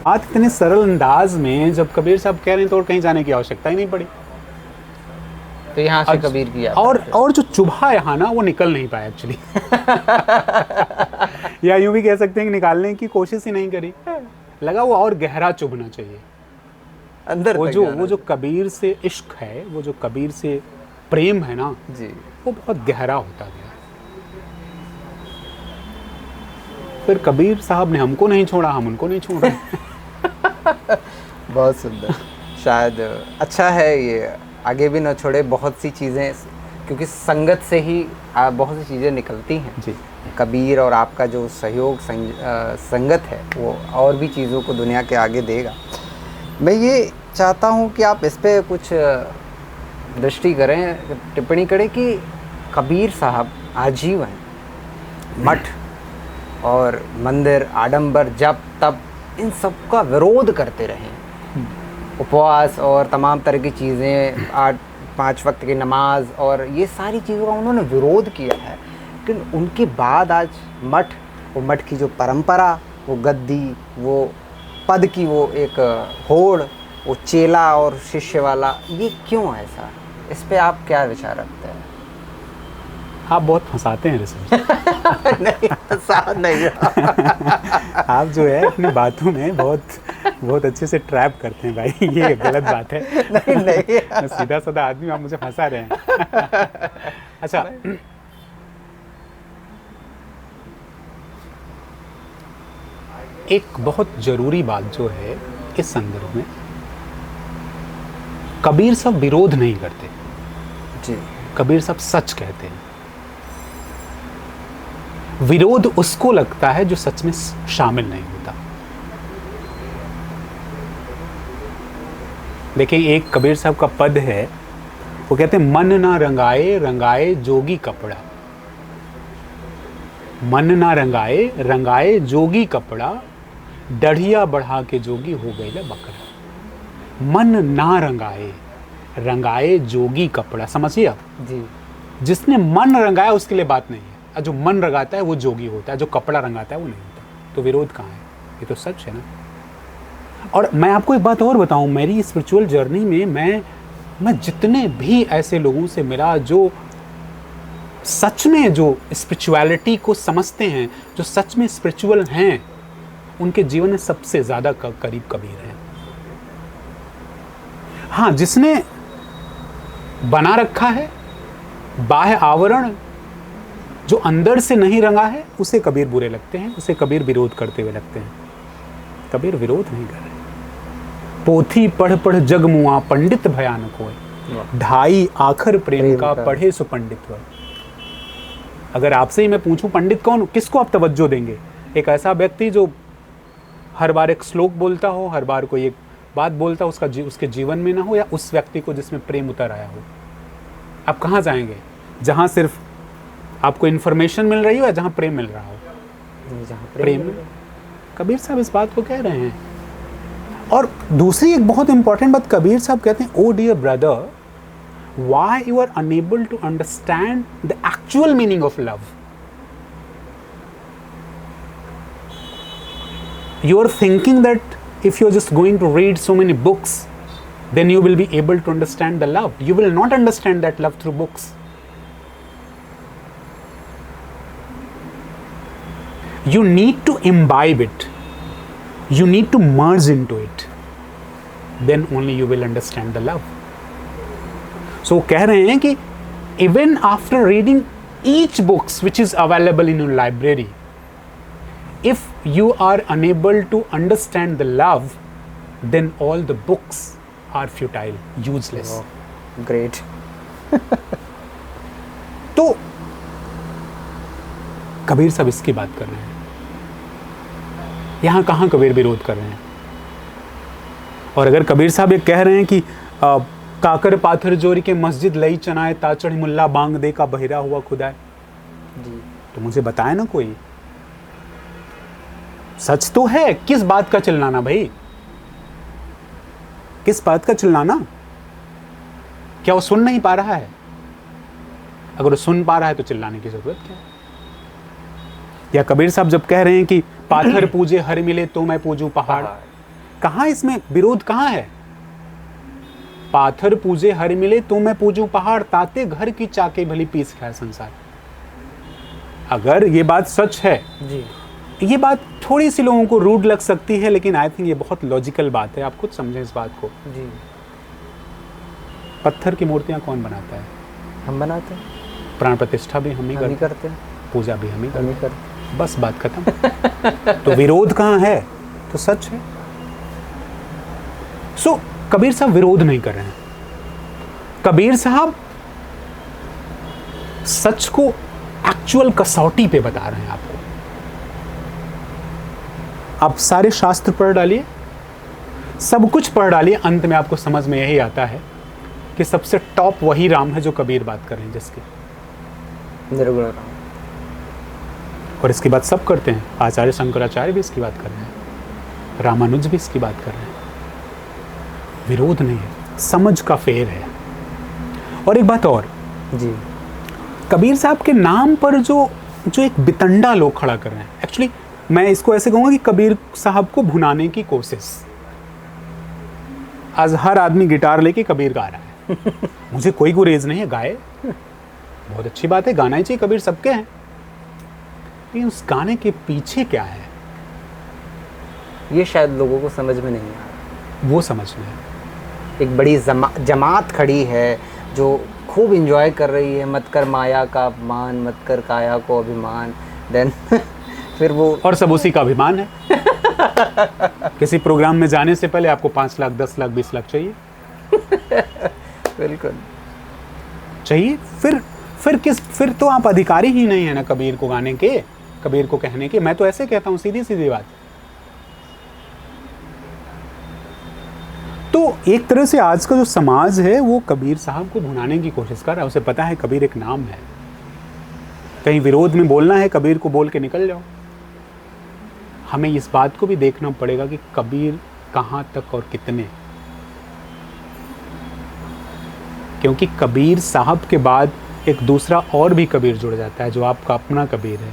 बात इतने सरल अंदाज में जब कबीर साहब कह रहे हैं तो और कहीं जाने की आवश्यकता ही नहीं पड़ी। तो यहाँ से कबीर की और जो चुभा यहाँ ना, वो निकल नहीं पाया एक्चुअली या यूं भी कह सकते हैं कि निकालने की कोशिश ही नहीं करी। लगा वो और गहरा चुभना चाहिए अंदर। वो जो कबीर से इश्क है, वो जो कबीर से प्रेम है ना जी, वो बहुत गहरा होता गया। फिर कबीर साहब ने हमको नहीं छोड़ा, हम उनको नहीं छोड़ रहे बहुत सुंदर। शायद अच्छा है ये आगे भी न छोड़े बहुत सी चीज़ें, क्योंकि संगत से ही बहुत सी चीज़ें निकलती हैं। जी। कबीर और आपका जो सहयोग संगत है वो और भी चीज़ों को दुनिया के आगे देगा। मैं ये चाहता हूँ कि आप इस पे कुछ दृष्टि करें, टिप्पणी करें कि कबीर साहब आजीवन मठ और मंदिर, आडंबर, जप, तप, इन सब का विरोध करते रहे। उपवास और तमाम तरह की चीज़ें, 5 वक्त की नमाज और ये सारी चीज़ों का उन्होंने विरोध किया है। लेकिन उनके बाद आज मठ, वो मठ की जो परंपरा, वो गद्दी, वो पद की वो एक होड़, वो चेला और शिष्य वाला, ये क्यों ऐसा? इस पे आप क्या विचार रखते हैं? आप बहुत फंसाते हैं ऋषभ। नहीं, फंसा नहीं। आप जो है अपनी बातों में बहुत अच्छे से ट्रैप करते हैं भाई, ये गलत बात है। नहीं सीधा साधा आदमी, आप मुझे फंसा रहे हैं। अच्छा, एक बहुत जरूरी बात जो है इस संदर्भ में, कबीर साहब विरोध नहीं करते जी। कबीर साहब सच कहते हैं। विरोध उसको लगता है जो सच में शामिल नहीं होता। देखिए, एक कबीर साहब का पद है, वो कहते हैं, मन ना रंगाए रंगाए जोगी कपड़ा, मन ना रंगाए रंगाए जोगी कपड़ा, डढ़िया बढ़ा के जोगी हो गए बकरा। मन ना रंगाए रंगाए जोगी कपड़ा, समझिए आप जी। जिसने मन रंगाया उसके लिए बात नहीं है, जो मन रंगाता है वो जोगी होता है, जो कपड़ा रंगाता है वो नहीं होता। तो विरोध कहाँ है? ये तो सच है ना। और मैं आपको एक बात और बताऊं, मेरी स्पिरिचुअल जर्नी में मैं जितने भी ऐसे लोगों से मिला जो सच में जो स्पिरिचुअलिटी को समझते हैं, जो सच में स्पिरिचुअल हैं, उनके जीवन में सबसे ज्यादा करीब कबीर हैं। हाँ, जिसने बना रखा है बाह्य आवरण, जो अंदर से नहीं रंगा है, उसे कबीर बुरे लगते हैं, उसे कबीर विरोध करते हुए लगते हैं। कबीर विरोध नहीं कर रहे। पोथी पढ़ पढ़ जग मुआ, पंडित भयानक होए, ढाई आखर प्रेम का पढ़े सो पंडित होए। अगर आपसे ही मैं पूछूं पंडित कौन, किसको आप तवज्जो देंगे? एक ऐसा व्यक्ति जो हर बार एक श्लोक बोलता हो, हर बार कोई एक बात बोलता हो, उसके जीवन में ना हो, या उस व्यक्ति को जिसमें प्रेम उतर आया हो। आप कहाँ जाएंगे? जहाँ सिर्फ आपको इन्फॉर्मेशन मिल रही हो या जहाँ प्रेम मिल रहा हो? जहाँ प्रेम। कबीर साहब इस बात को कह रहे हैं। और दूसरी एक बहुत इंपॉर्टेंट बात कबीर साहब कहते हैं, O dear brother, why you are unable to understand the actual meaning of love? You are thinking that if you are just going to read so many books, then you will be able to understand the love. You will not understand that love through books. You need to imbibe it. You need to merge into it. Then only you will understand the love. So कह रहे हैं कि even after reading each books which is available in your library, if you are unable to understand the love, then all the books are futile, useless. Wow, great. तो कबीर साहब इसकी बात कर रहे हैं। यहाँ कहाँ कबीर विरोध कर रहे हैं? और अगर कबीर साहब ये कह रहे हैं कि काकर पाथर जोरी के मस्जिद लई चनाए, ताचड़ी मुल्ला बांग दे का बहिरा हुआ खुदाए जी, तो मुझे बताए ना कोई। सच तो है, किस बात का चिल्लाना भाई? किस बात का चिल्लाना? क्या वो सुन नहीं पा रहा है? अगर वो सुन पा रहा है तो चिल्लाने की जरूरत क्या है? या कबीर साहब जब कह रहे हैं कि पाथर पूजे हर मिले तो मैं पूजूं पहाड़, कहां इसमें विरोध कहां है? पाथर पूजे हर मिले तो मैं पूजूं पहाड़, ताते घर की चाके भली पीस खाए संसार। अगर ये बात सच है जी, ये बात थोड़ी सी लोगों को रूड लग सकती है, लेकिन आई थिंक ये बहुत लॉजिकल बात है। आप खुद समझें इस बात को। जी। पत्थर की मूर्तियां कौन बनाता है? हम बनाते हैं, प्राण प्रतिष्ठा भी हम ही करते हैं, पूजा भी हम ही करते हैं। बस बात खत्म। तो विरोध कहाँ है? तो सच है। सो कबीर साहब विरोध नहीं कर रहे हैं। कबीर साहब सच को एक्चुअल कसौटी पे बता रहे हैं आपको। आप सारे शास्त्र पढ़ डालिए, सब कुछ पढ़ डालिए, अंत में आपको समझ में यही आता है कि सबसे टॉप वही राम है जो कबीर बात कर रहे हैं, जिसके निर्गुण राम। और इसकी बात सब करते हैं। आचार्य शंकराचार्य भी इसकी बात कर रहे हैं, रामानुज भी इसकी बात कर रहे हैं। विरोध नहीं है, समझ का फेर है। और एक बात और जी, कबीर साहब के नाम पर जो एक बितंडा लोग खड़ा कर रहे हैं, एक्चुअली मैं इसको ऐसे कहूँगा कि कबीर साहब को भुनाने की कोशिश। आज हर आदमी गिटार लेके कबीर गा रहा है। मुझे कोई गुरेज नहीं है, गाए, बहुत अच्छी बात है, गाना ही चाहिए, कबीर सबके हैं, लेकिन उस गाने के पीछे क्या है ये शायद लोगों को समझ में नहीं आ रहा। वो समझना है। एक बड़ी जमात खड़ी है जो खूब इंजॉय कर रही है, मत कर माया का अपमान, मत कर काया को अभिमान, देन फिर वो, और सब उसी का अभिमान है। किसी प्रोग्राम में जाने से पहले आपको 5 लाख 10 लाख 20 लाख चाहिए। बिल्कुल चाहिए। फिर तो आप अधिकारी ही नहीं है ना कबीर को गाने के, कबीर को कहने के। मैं तो ऐसे कहता हूँ, सीधी सीधी बात। तो एक तरह से आज का जो समाज है वो कबीर साहब को भुनाने की कोशिश कर रहा है। उसे पता है कबीर एक नाम है, कहीं विरोध में बोलना है कबीर को बोल के निकल जाओ। हमें इस बात को भी देखना पड़ेगा कि कबीर कहाँ तक और कितने, क्योंकि कबीर साहब के बाद एक दूसरा और भी कबीर जुड़ जाता है, जो आपका अपना कबीर है,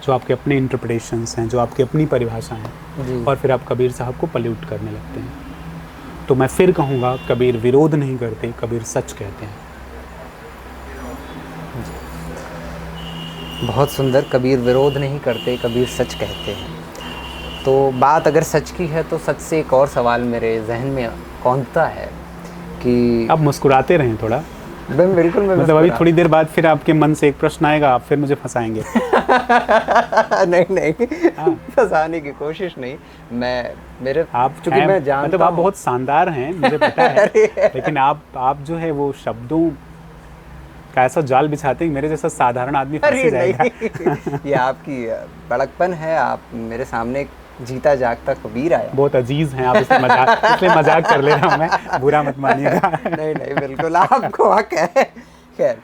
जो आपके अपने इंटरप्रिटेशंस हैं, जो आपकी अपनी परिभाषा हैं, और फिर आप कबीर साहब को पल्यूट करने लगते हैं। तो मैं फिर कहूँगा, कबीर विरोध नहीं करते, कबीर सच कहते हैं। बहुत सुंदर। कबीर विरोध नहीं करते, कबीर सच कहते हैं। तो बात अगर सच की है तो सच से एक और सवाल मेरे जहन में कौंधता है कि आप मुस्कुराते रहें थोड़ा। बिल्कुल, मैं मतलब अभी थोड़ी देर बाद फिर आपके मन से एक प्रश्न आएगा, आप फिर मुझे फंसाएंगे। नहीं, फंसाने की कोशिश नहीं। आप चूंकि मैं जानता मतलब आप बहुत शानदार हैं, मुझे पता है। लेकिन आप जो है वो शब्दों का ऐसा जाल बिछाते हैं, मेरे जैसा साधारण आदमी फंस जाएगा। ये आपकी बड़कपन है। आप मेरे सामने जीता जागता कबीर आया। बहुत अजीज हैं आप, इसलिए मजाक कर ले रहा हूँ मैं, बुरा मत मानिएगा। नहीं, बिल्कुल आपको हक है। खैर,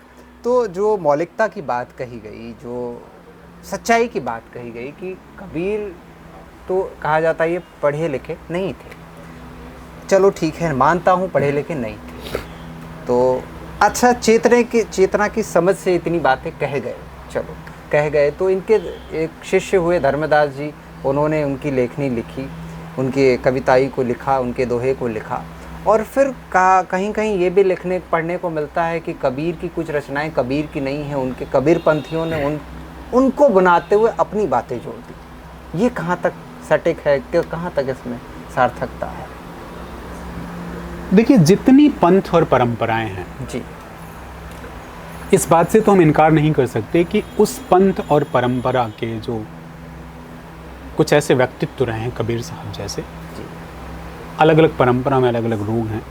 तो जो मौलिकता की बात कही गई, जो सच्चाई की बात कही गई कि कबीर तो कहा जाता है ये पढ़े लिखे नहीं थे। चलो ठीक है, मानता हूँ पढ़े लिखे नहीं थे, तो अच्छा चेतना की समझ से इतनी बातें कह गए, चलो कह गए। तो इनके एक शिष्य हुए धर्मदास जी, उन्होंने उनकी लेखनी लिखी, उनके कविताई को लिखा, उनके दोहे को लिखा, और फिर कहीं कहीं ये भी पढ़ने को मिलता है कि कबीर की कुछ रचनाएं कबीर की नहीं हैं, उनके कबीर पंथियों ने उनको बनाते हुए अपनी बातें जोड़ दी। ये कहाँ तक सटीक है, कि कहाँ तक इसमें सार्थकता है? देखिए, जितनी पंथ और परंपराएं हैं जी, इस बात से तो हम इनकार नहीं कर सकते कि उस पंथ और परंपरा के जो कुछ ऐसे व्यक्तित्व रहे हैं कबीर साहब जैसे, अलग अलग परंपरा में अलग अलग लोग हैं।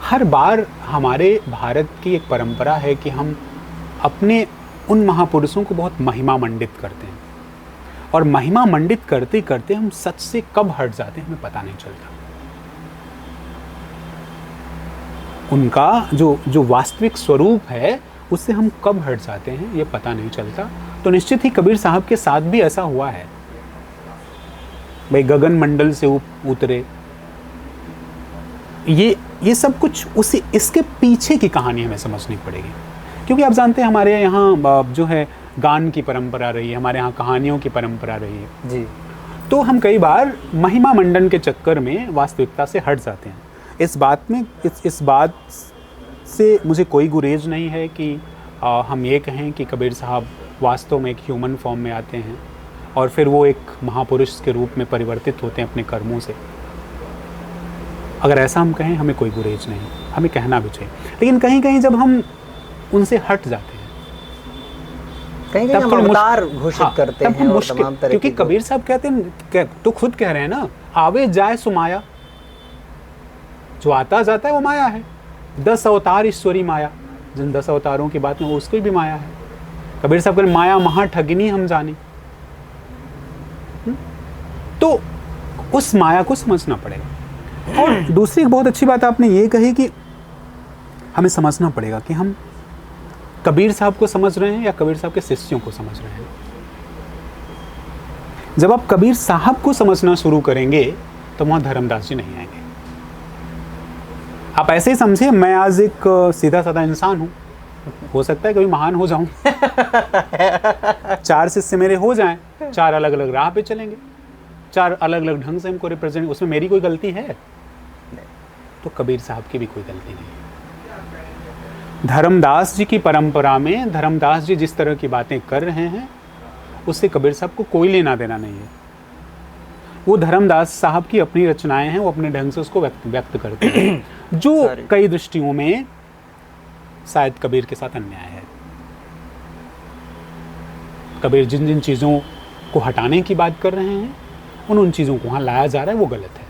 हर बार हमारे भारत की एक परंपरा है कि हम अपने उन महापुरुषों को बहुत महिमा मंडित करते हैं, और महिमा मंडित करते करते हम सच से कब हट जाते हैं हमें पता नहीं चलता। उनका जो वास्तविक स्वरूप है उससे हम कब हट जाते हैं ये पता नहीं चलता। तो निश्चित ही कबीर साहब के साथ भी ऐसा हुआ है। भाई गगन मंडल से उतरे, ये सब कुछ इसके पीछे की कहानी हमें समझनी पड़ेगी, क्योंकि आप जानते हैं हमारे यहाँ जो है गान की परंपरा रही है, हमारे यहाँ कहानियों की परंपरा रही है जी। तो हम कई बार महिमा मंडन के चक्कर में वास्तविकता से हट जाते हैं। इस बात से मुझे कोई गुरेज नहीं है कि हम ये कहें कि कबीर साहब वास्तव में एक ह्यूमन फॉर्म में आते हैं और फिर वो एक महापुरुष के रूप में परिवर्तित होते हैं अपने कर्मों से। अगर ऐसा हम कहें हमें कोई गुरेज नहीं, हमें कहना भी चाहिए। लेकिन कहीं कहीं जब हम उनसे हट जाते हैं, कहीं हम अवतार घोषित करते हैं और तमाम तरह क्योंकि कबीर साहब कहते हैं, तो खुद कह रहे हैं ना, आवे जाए सुमाया, जो आता जाता है वो माया है। 10 अवतार ईश्वरी माया, जिन 10 अवतारों की बात में उसकी भी माया है। कबीर साहब कहते माया महा ठगिनी हम जाने। तो उस माया को समझना पड़ेगा। और दूसरी एक बहुत अच्छी बात आपने ये कही कि हमें समझना पड़ेगा कि हम कबीर साहब को समझ रहे हैं या कबीर साहब के शिष्यों को समझ रहे हैं। जब आप कबीर साहब को समझना शुरू करेंगे तो वहां धर्मदास जी नहीं आएंगे। आप ऐसे ही समझिए, मैं आज एक सीधा साधा इंसान हूं, हो सकता है कभी महान हो जाऊं। 4 शिष्य मेरे हो जाएं, 4 अलग अलग राह पे चलेंगे, 4 अलग अलग ढंग से हमको रिप्रेजेंट, उसमें मेरी कोई गलती है? तो कबीर साहब की भी कोई गलती नहीं है। धर्मदास जी की परंपरा में धर्मदास जी जिस तरह की बातें कर रहे हैं उससे कबीर साहब को कोई लेना देना नहीं है। वो धर्मदास साहब की अपनी रचनाएं हैं, वो अपने ढंग से उसको व्यक्त करते हैं जो कई दृष्टियों में शायद कबीर के साथ अन्याय है। कबीर जिन जिन चीज़ों को हटाने की बात कर रहे हैं उन चीज़ों को वहाँ लाया जा रहा है, वो गलत है।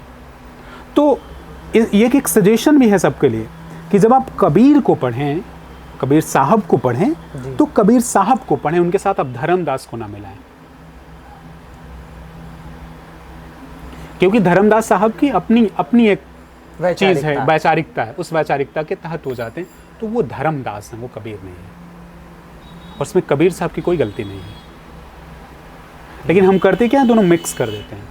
तो ये एक सजेशन भी है सबके लिए कि जब आप कबीर को पढ़ें, कबीर साहब को पढ़ें, तो कबीर साहब को पढ़ें, उनके साथ आप धर्मदास को ना मिलाएं। क्योंकि धर्मदास साहब की अपनी एक चीज़ है, वैचारिकता है, उस वैचारिकता के तहत हो जाते हैं, तो वो धर्मदास हैं, वो कबीर नहीं है। और उसमें कबीर साहब की कोई गलती नहीं है। लेकिन हम करते क्या है, दोनों मिक्स कर देते हैं।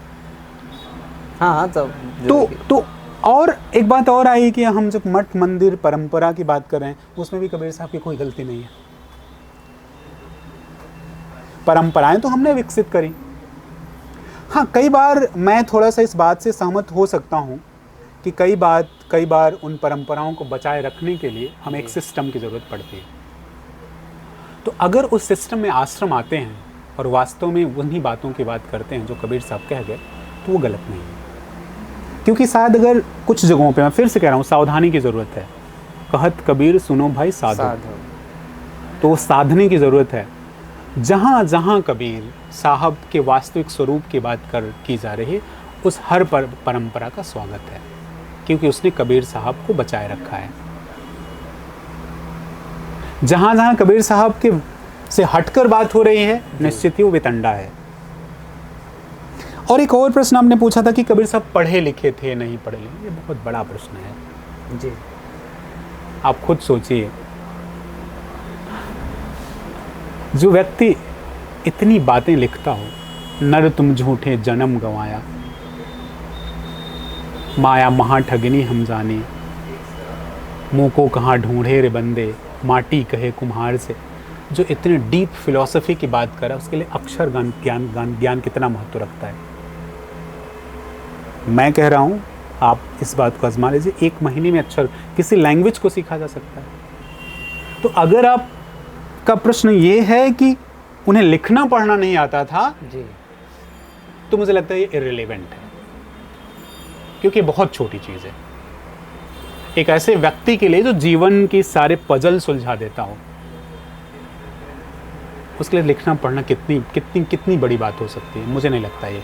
हाँ, तो और एक बात और आई कि हम जब मठ मंदिर परंपरा की बात कर रहे हैं उसमें भी कबीर साहब की कोई गलती नहीं है। परंपराएं तो हमने विकसित करी। हाँ, कई बार मैं थोड़ा सा इस बात से सहमत हो सकता हूँ कि कई बार उन परंपराओं को बचाए रखने के लिए हमें एक सिस्टम की ज़रूरत पड़ती है। तो अगर उस सिस्टम में आश्रम आते हैं और वास्तव में उन्हीं बातों की बात करते हैं जो कबीर साहब कह गए, तो वो गलत नहीं है। क्योंकि शायद अगर कुछ जगहों पे, मैं फिर से कह रहा हूँ, सावधानी की ज़रूरत है। कहत कबीर सुनो भाई साधो, तो साधने की ज़रूरत है। जहाँ जहाँ कबीर साहब के वास्तविक स्वरूप की बात की जा रही है, उस हर परंपरा का स्वागत है, क्योंकि उसने कबीर साहब को बचाए रखा है। जहाँ जहाँ कबीर साहब के से हटकर बात हो रही है, निश्चित ही वो वितंडा है। और एक और प्रश्न आपने पूछा था कि कबीर साहब पढ़े लिखे थे, नहीं पढ़े लिखे। ये बहुत बड़ा प्रश्न है जी। आप खुद सोचिए, जो व्यक्ति इतनी बातें लिखता हो, नर तुम झूठे जन्म गंवाया, माया महा ठगिनी हम जाने, मुँह को कहाँ ढूंढे रे बंदे, माटी कहे कुम्हार से, जो इतने डीप फिलॉसफी की बात कर रहा है, उसके लिए अक्षर ज्ञान कितना महत्व रखता है। मैं कह रहा हूँ, आप इस बात को आजमा लीजिए, 1 महीने में अक्षर किसी लैंग्वेज को सीखा जा सकता है। तो अगर आपका प्रश्न ये है कि उन्हें लिखना पढ़ना नहीं आता था जी, तो मुझे लगता है ये इररिलेवेंट है, क्योंकि बहुत छोटी चीज़ है एक ऐसे व्यक्ति के लिए जो जीवन की सारे पजल सुलझा देता हो। उसके लिए लिखना पढ़ना कितनी बड़ी बात हो सकती है, मुझे नहीं लगता ये।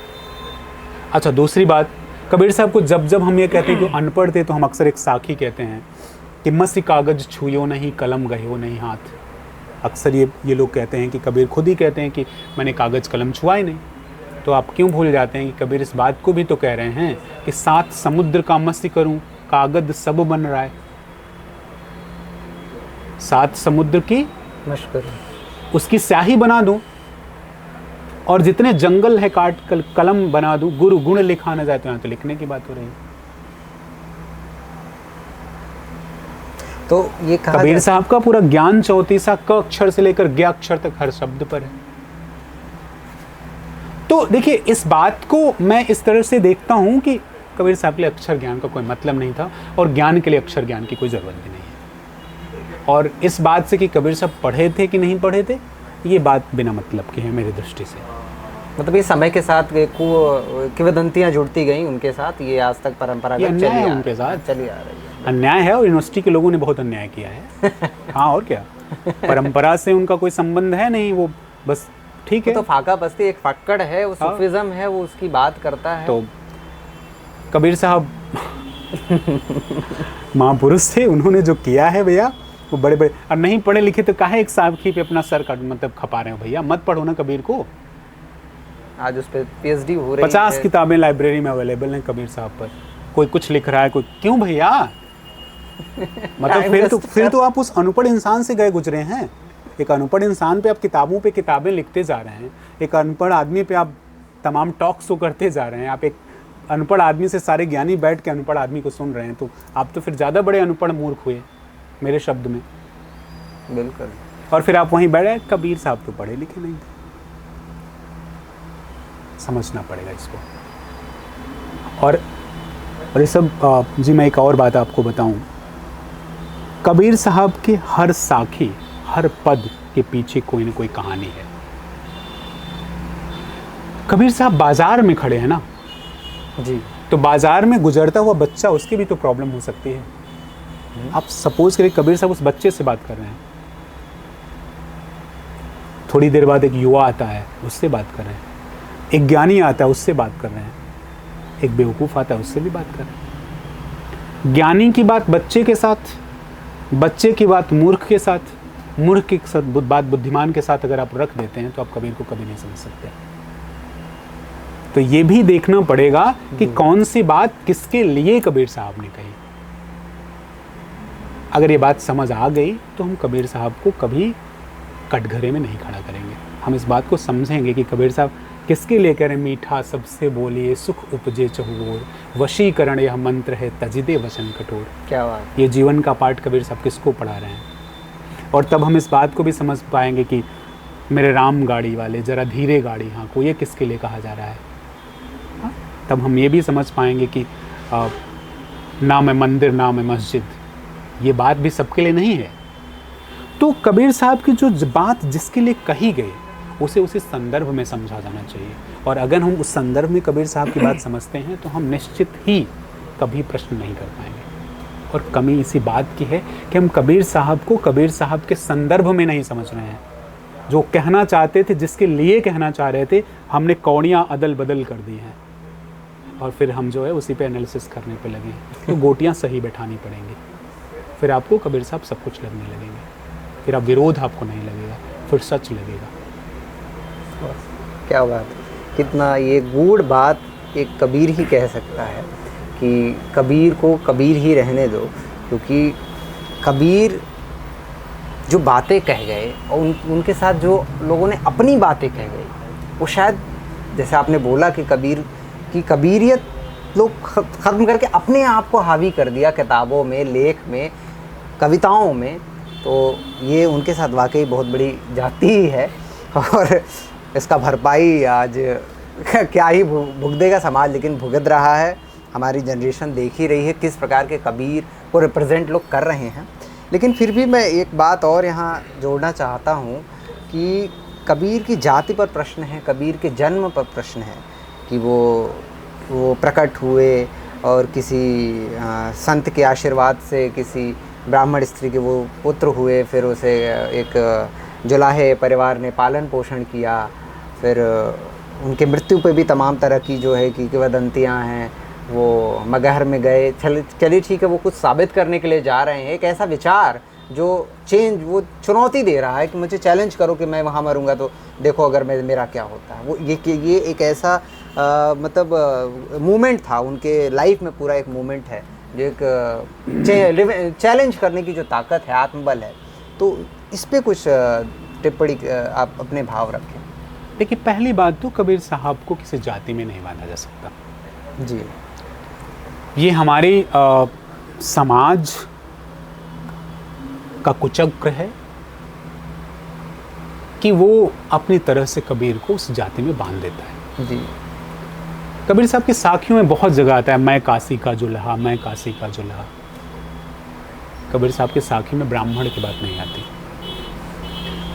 अच्छा, दूसरी बात, कबीर साहब को जब हम ये कहते हैं कि अनपढ़ थे, तो हम अक्सर एक साखी कहते हैं कि मसी कागज छुयो नहीं, कलम गयो नहीं हाथ। अक्सर ये लोग कहते हैं कि कबीर खुद ही कहते हैं कि मैंने कागज कलम छुआ ही नहीं। तो आप क्यों भूल जाते हैं कि कबीर इस बात को भी तो कह रहे हैं कि 7 समुद्र का मसी करूं, कागज सब बन रहा है। 7 समुद्र की मशक उसकी स्याही बना दूं, और जितने जंगल है काट कलम बना दूं, गुरु गुण लिखा न जाए। तो यहाँ तो लिखने की बात हो रही है। तो ये कबीर साहब का पूरा ज्ञान 34 क अक्षर से लेकर ग अक्षर तक हर शब्द पर है। तो देखिए, इस बात को मैं इस तरह से देखता हूं कि कबीर साहब के लिए अक्षर ज्ञान का कोई मतलब नहीं था, और ज्ञान के लिए अक्षर ज्ञान की कोई ज़रूरत भी नहीं है। और इस बात से कि कबीर साहब पढ़े थे कि नहीं पढ़े थे, ये बात बिना मतलब की है मेरी दृष्टि से। मतलब ये समय के साथ किंवदंतियां जुड़ती गई उनके साथ, ये आज तक परंपरा उनके साथ चली आ रही है। अन्याय है, और यूनिवर्सिटी के लोगों ने बहुत अन्याय किया है। हाँ, और क्या, परंपरा से उनका कोई संबंध है नहीं, वो बस ठीक है। तो फाका बस्ती एक फक्कड़ है, वो सूफिज्म है, वो उसकी बात करता है। तो कबीर साहब महापुरुष थे, उन्होंने जो किया है भैया वो बड़े बड़े, और नहीं पढ़े लिखे तो काहे एक साखी पे अपना सर का मतलब खपा रहे हो भैया, मत पढ़ो ना कबीर को। आज उस पर PhD हो रही है। 50 किताबें लाइब्रेरी में अवेलेबल हैं कबीर साहब पर, कोई कुछ लिख रहा है, कोई क्यों भैया मतलब फिर तो आप उस अनपढ़ इंसान से गए गुजरे हैं। एक अनपढ़ इंसान पे आप किताबों पे किताबें लिखते जा रहे हैं, एक अनपढ़ आदमी पे आप तमाम टॉक शो करते जा रहे हैं, आप एक अनपढ़ आदमी से सारे ज्ञानी बैठ के अनपढ़ आदमी को सुन रहे हैं, तो आप तो फिर ज़्यादा बड़े अनपढ़ मूर्ख हुए मेरे शब्द में। बिल्कुल। और फिर आप वहीं बैठे, कबीर साहब तो पढ़े लिखे नहीं थे। समझना पड़ेगा इसको। और ये सब जी मैं एक और बात आपको बताऊं, कबीर साहब के हर साखी, हर पद के पीछे कोई ना कोई कहानी है। कबीर साहब बाजार में खड़े हैं ना जी, तो बाजार में गुजरता हुआ बच्चा, उसकी भी तो प्रॉब्लम हो सकती है। आप सपोज करें कबीर साहब उस बच्चे से बात कर रहे हैं, थोड़ी देर बाद एक युवा आता है उससे बात कर रहे हैं, एक ज्ञानी आता है उससे बात कर रहे हैं, एक बेवकूफ़ आता है उससे भी बात कर रहे हैं। ज्ञानी की बात बच्चे के साथ, बच्चे की बात मूर्ख के साथ, मूर्ख की बात बुद्धिमान के साथ अगर आप रख देते हैं तो आप कबीर को कभी नहीं समझ सकते। तो ये भी देखना पड़ेगा कि कौन सी बात किसके लिए कबीर साहब ने कही। अगर ये बात समझ आ गई तो हम कबीर साहब को कभी कटघरे में नहीं खड़ा करेंगे। हम इस बात को समझेंगे कि कबीर साहब किसके लिए कह रहे हैं, मीठा सबसे बोलिए सुख उपजे चहुओर, वशीकरण यह मंत्र है तजिदे वचन कठोर। क्या बात। ये जीवन का पाठ कबीर साहब किसको पढ़ा रहे हैं। और तब हम इस बात को भी समझ पाएंगे कि मेरे राम गाड़ी वाले ज़रा धीरे गाड़ी हाँको, ये किसके लिए कहा जा रहा है। तब हम ये भी समझ पाएंगे कि नाम है मंदिर नाम है मस्जिद, ये बात भी सबके लिए नहीं है। तो कबीर साहब की जो बात जिसके लिए कही गई उसे उसी संदर्भ में समझा जाना चाहिए। और अगर हम उस संदर्भ में कबीर साहब की बात समझते हैं तो हम निश्चित ही कभी प्रश्न नहीं कर पाएंगे। और कमी इसी बात की है कि हम कबीर साहब को कबीर साहब के संदर्भ में नहीं समझ रहे हैं। जो कहना चाहते थे, जिसके लिए कहना चाह रहे थे, हमने कौड़ियाँ अदल बदल कर दी हैं और फिर हम जो है उसी पे एनालिसिस करने पे लगे हैं। तो गोटियाँ सही बैठानी पड़ेंगी, फिर आपको कबीर साहब सब कुछ लगने लगेंगे, फिर आप विरोध आपको नहीं लगेगा, फिर सच लगेगा। क्या बात, कितना ये गूढ़ बात एक कबीर ही कह सकता है कि कबीर को कबीर ही रहने दो। क्योंकि कबीर जो बातें कह गए और उनके साथ जो लोगों ने अपनी बातें कह गई, वो शायद जैसे आपने बोला कि कबीर की कबीरियत लोग ख़त्म करके अपने आप को हावी कर दिया किताबों में, लेख में, कविताओं में। तो ये उनके साथ वाकई बहुत बड़ी जाती ही है और इसका भरपाई आज क्या ही भुगत देगा समाज, लेकिन भुगत रहा है। हमारी जनरेशन देख ही रही है किस प्रकार के कबीर को रिप्रेजेंट लोग कर रहे हैं। लेकिन फिर भी मैं एक बात और यहाँ जोड़ना चाहता हूँ कि कबीर की जाति पर प्रश्न है, कबीर के जन्म पर प्रश्न है कि वो प्रकट हुए और किसी संत के आशीर्वाद से किसी ब्राह्मण स्त्री के वो पुत्र हुए, फिर उसे एक जुलाहे परिवार ने पालन पोषण किया, फिर उनके मृत्यु पे भी तमाम तरह की जो है कि किंवदंतियाँ हैं। वो मगहर में गए, चलिए ठीक है, वो कुछ साबित करने के लिए जा रहे हैं। एक ऐसा विचार जो वो चुनौती दे रहा है कि मुझे चैलेंज करो कि मैं वहाँ मरूंगा तो देखो अगर मेरा क्या होता है। वो ये एक ऐसा मतलब मूवमेंट था उनके लाइफ में, पूरा एक मूवमेंट है जो एक चैलेंज करने की जो ताकत है, आत्मबल है। तो इस पे कुछ टिप्पणी आप अपने भाव रखें। देखिए, पहली बात तो कबीर साहब को किसी जाति में नहीं बांधा जा सकता जी। ये हमारी समाज का कुचक्र है कि वो अपनी तरह से कबीर को उस जाति में बांध देता है। जी। कबीर साहब की साखियों में बहुत जगह आता है, मैं काशी का जुल्हा, मैं काशी का जुल्हा। कबीर साहब की साखी में ब्राह्मण की बात नहीं आती।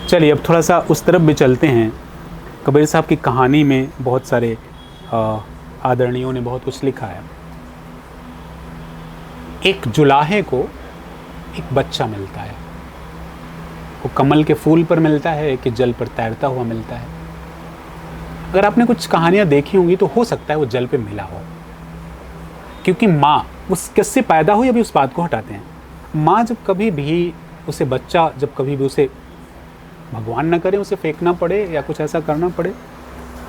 चलिए अब थोड़ा सा उस तरफ भी चलते हैं। कबीर साहब की कहानी में बहुत सारे आदरणीयों ने बहुत कुछ लिखा है। एक जुलाहे को एक बच्चा मिलता है, वो कमल के फूल पर मिलता है कि जल पर तैरता हुआ मिलता है। अगर आपने कुछ कहानियां देखी होंगी तो हो सकता है वो जल पे मिला हो, क्योंकि माँ उस किससे पैदा हुई, अभी उस बात को हटाते हैं। माँ जब कभी भी उसे बच्चा जब कभी भी उसे भगवान ना करे उसे फेंकना पड़े या कुछ ऐसा करना पड़े,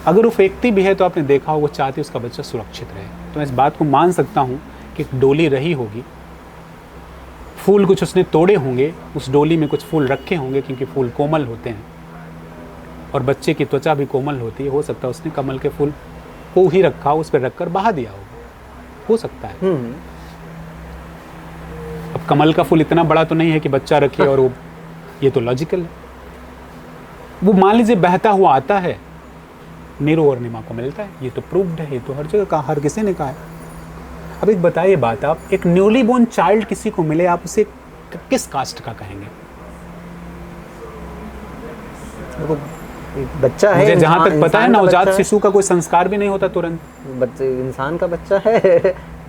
अगर वो फेंकती भी है तो आपने देखा हो वो चाहती उसका बच्चा सुरक्षित रहे। तो मैं इस बात को मान सकता हूँ कि एक डोली रही होगी, फूल कुछ उसने तोड़े होंगे, उस डोली में कुछ फूल रखे होंगे क्योंकि फूल कोमल होते हैं और बच्चे की त्वचा भी कोमल होती है। हो सकता है उसने कमल के फूल को ही रखा, उस पर रखकर बहा दिया होगा, हो सकता है। अब कमल का फूल इतना बड़ा तो नहीं है कि बच्चा रखे और वो, ये तो लॉजिकल है। वो मान लीजिए बहता हुआ आता है, नीरू और नीमा को मिलता है, ये तो प्रूव्ड है, ये तो हर जगह कहा, हर किसी ने कहा है। अब एक बताइए बात, आप एक न्यूली बोर्न चाइल्ड किसी को मिले, आप उसे किस कास्ट का कहेंगे? एक बच्चा है, मुझे जहां तक पता है नवजात शिशु का कोई संस्कार भी नहीं होता तुरंत, बच्चे इंसान का बच्चा है।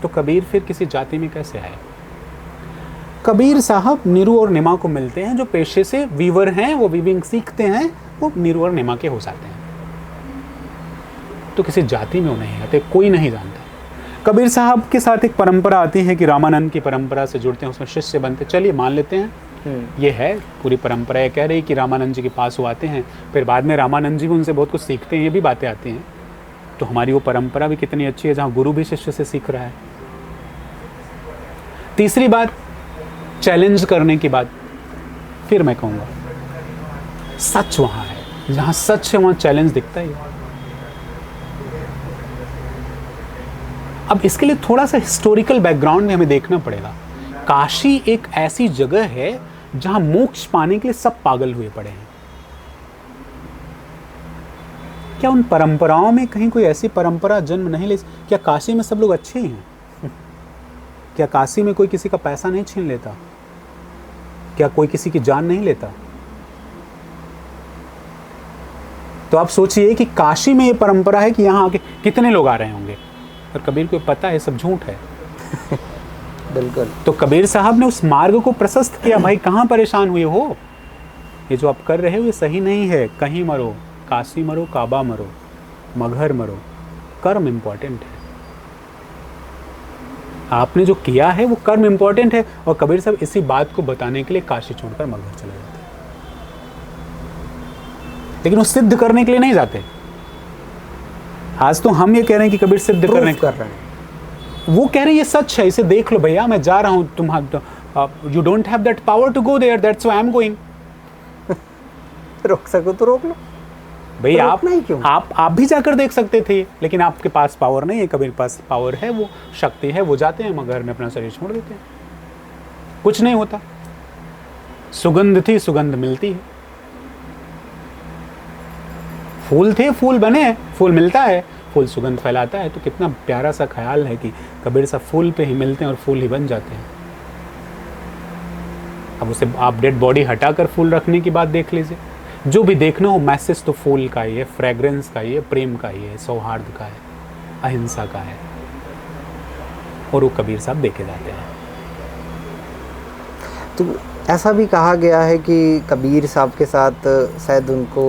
तो कबीर फिर किसी जाति में कैसे आए? कबीर साहब नीरू और नीमा को मिलते हैं, जो पेशे से वीवर हैं, वो वीविंग सीखते हैं, वो नीरू और नीमा के हो जाते हैं, तो किसी जाति में वो नहीं आते, कोई नहीं जानता। कबीर साहब के साथ एक परंपरा आती है कि रामानंद की परंपरा से जुड़ते हैं, उसमें शिष्य बनते, चलिए मान लेते हैं ये है पूरी परंपरा। ये कह रही कि रामानंद जी के पास वो आते हैं, फिर बाद में रामानंद जी भी उनसे बहुत कुछ सीखते हैं, ये भी बातें आती हैं। तो हमारी वो परंपरा भी कितनी अच्छी है जहाँ गुरु भी शिष्य से सीख रहा है। तीसरी बात, चैलेंज करने की बात, फिर मैं कहूँगा सच वहाँ है, जहाँ सच है वहाँ चैलेंज दिखता ही है। अब इसके लिए थोड़ा सा हिस्टोरिकल बैकग्राउंड में हमें देखना पड़ेगा। काशी एक ऐसी जगह है जहां मोक्ष पाने के लिए सब पागल हुए पड़े हैं। क्या उन परंपराओं में कहीं कोई ऐसी परंपरा जन्म नहीं ले? क्या काशी में सब लोग अच्छे ही हैं? क्या काशी में कोई किसी का पैसा नहीं छीन लेता? क्या कोई किसी की जान नहीं लेता? तो आप सोचिए कि काशी में ये परंपरा है कि यहां आके कितने लोग आ रहे होंगे, और कबीर को पता है सब झूठ है। बिल्कुल। तो कबीर साहब ने उस मार्ग को प्रशस्त किया, भाई कहाँ परेशान हुए हो, ये जो आप कर रहे हो ये सही नहीं है, कहीं मरो, काशी मरो, काबा मरो, मगहर मरो, कर्म इंपॉर्टेंट है। आपने जो किया है वो कर्म इंपॉर्टेंट है। और कबीर साहब इसी बात को बताने के लिए काशी छोड़कर मगहर चले जाते हैं, लेकिन वो सिद्ध करने के लिए नहीं जाते। आज तो हम ये कह रहे हैं कि कबीर सिद्ध करने कर रहे हैं, वो कह रहे हैं ये सच है, इसे देख लो भैया, मैं जा रहा हूं, you don't have that power to go there, that's why I am going. रोक सको तो रोक लो भाई, तो आप नहीं क्यों? आप भी जाकर देख सकते थे, लेकिन आपके पास पावर नहीं है। कबीर के पास पावर है, वो शक्ति है, वो जाते हैं मगर में अपना शरीर छोड़ देते हैं, कुछ नहीं होता। सुगंध थी, सुगंध मिलती है, फूल थे, फूल बने, फूल मिलता है, फूल सुगंध फैलाता है। तो कितना प्यारा सा ख्याल है कि कबीर साहब फूल पे ही मिलते हैं और फूल ही बन जाते हैं। अब उसे आप डेड बॉडी हटाकर फूल रखने की बात देख लीजिए। जो भी देखना हो, मैसेज तो फूल का ही है, फ्रेग्रेंस का ही है, प्रेम का ही है, सौहार्द का है, अहिंसा का है, और वो कबीर साहब देखे जाते हैं। तो ऐसा भी कहा गया है कि कबीर साहब के साथ शायद उनको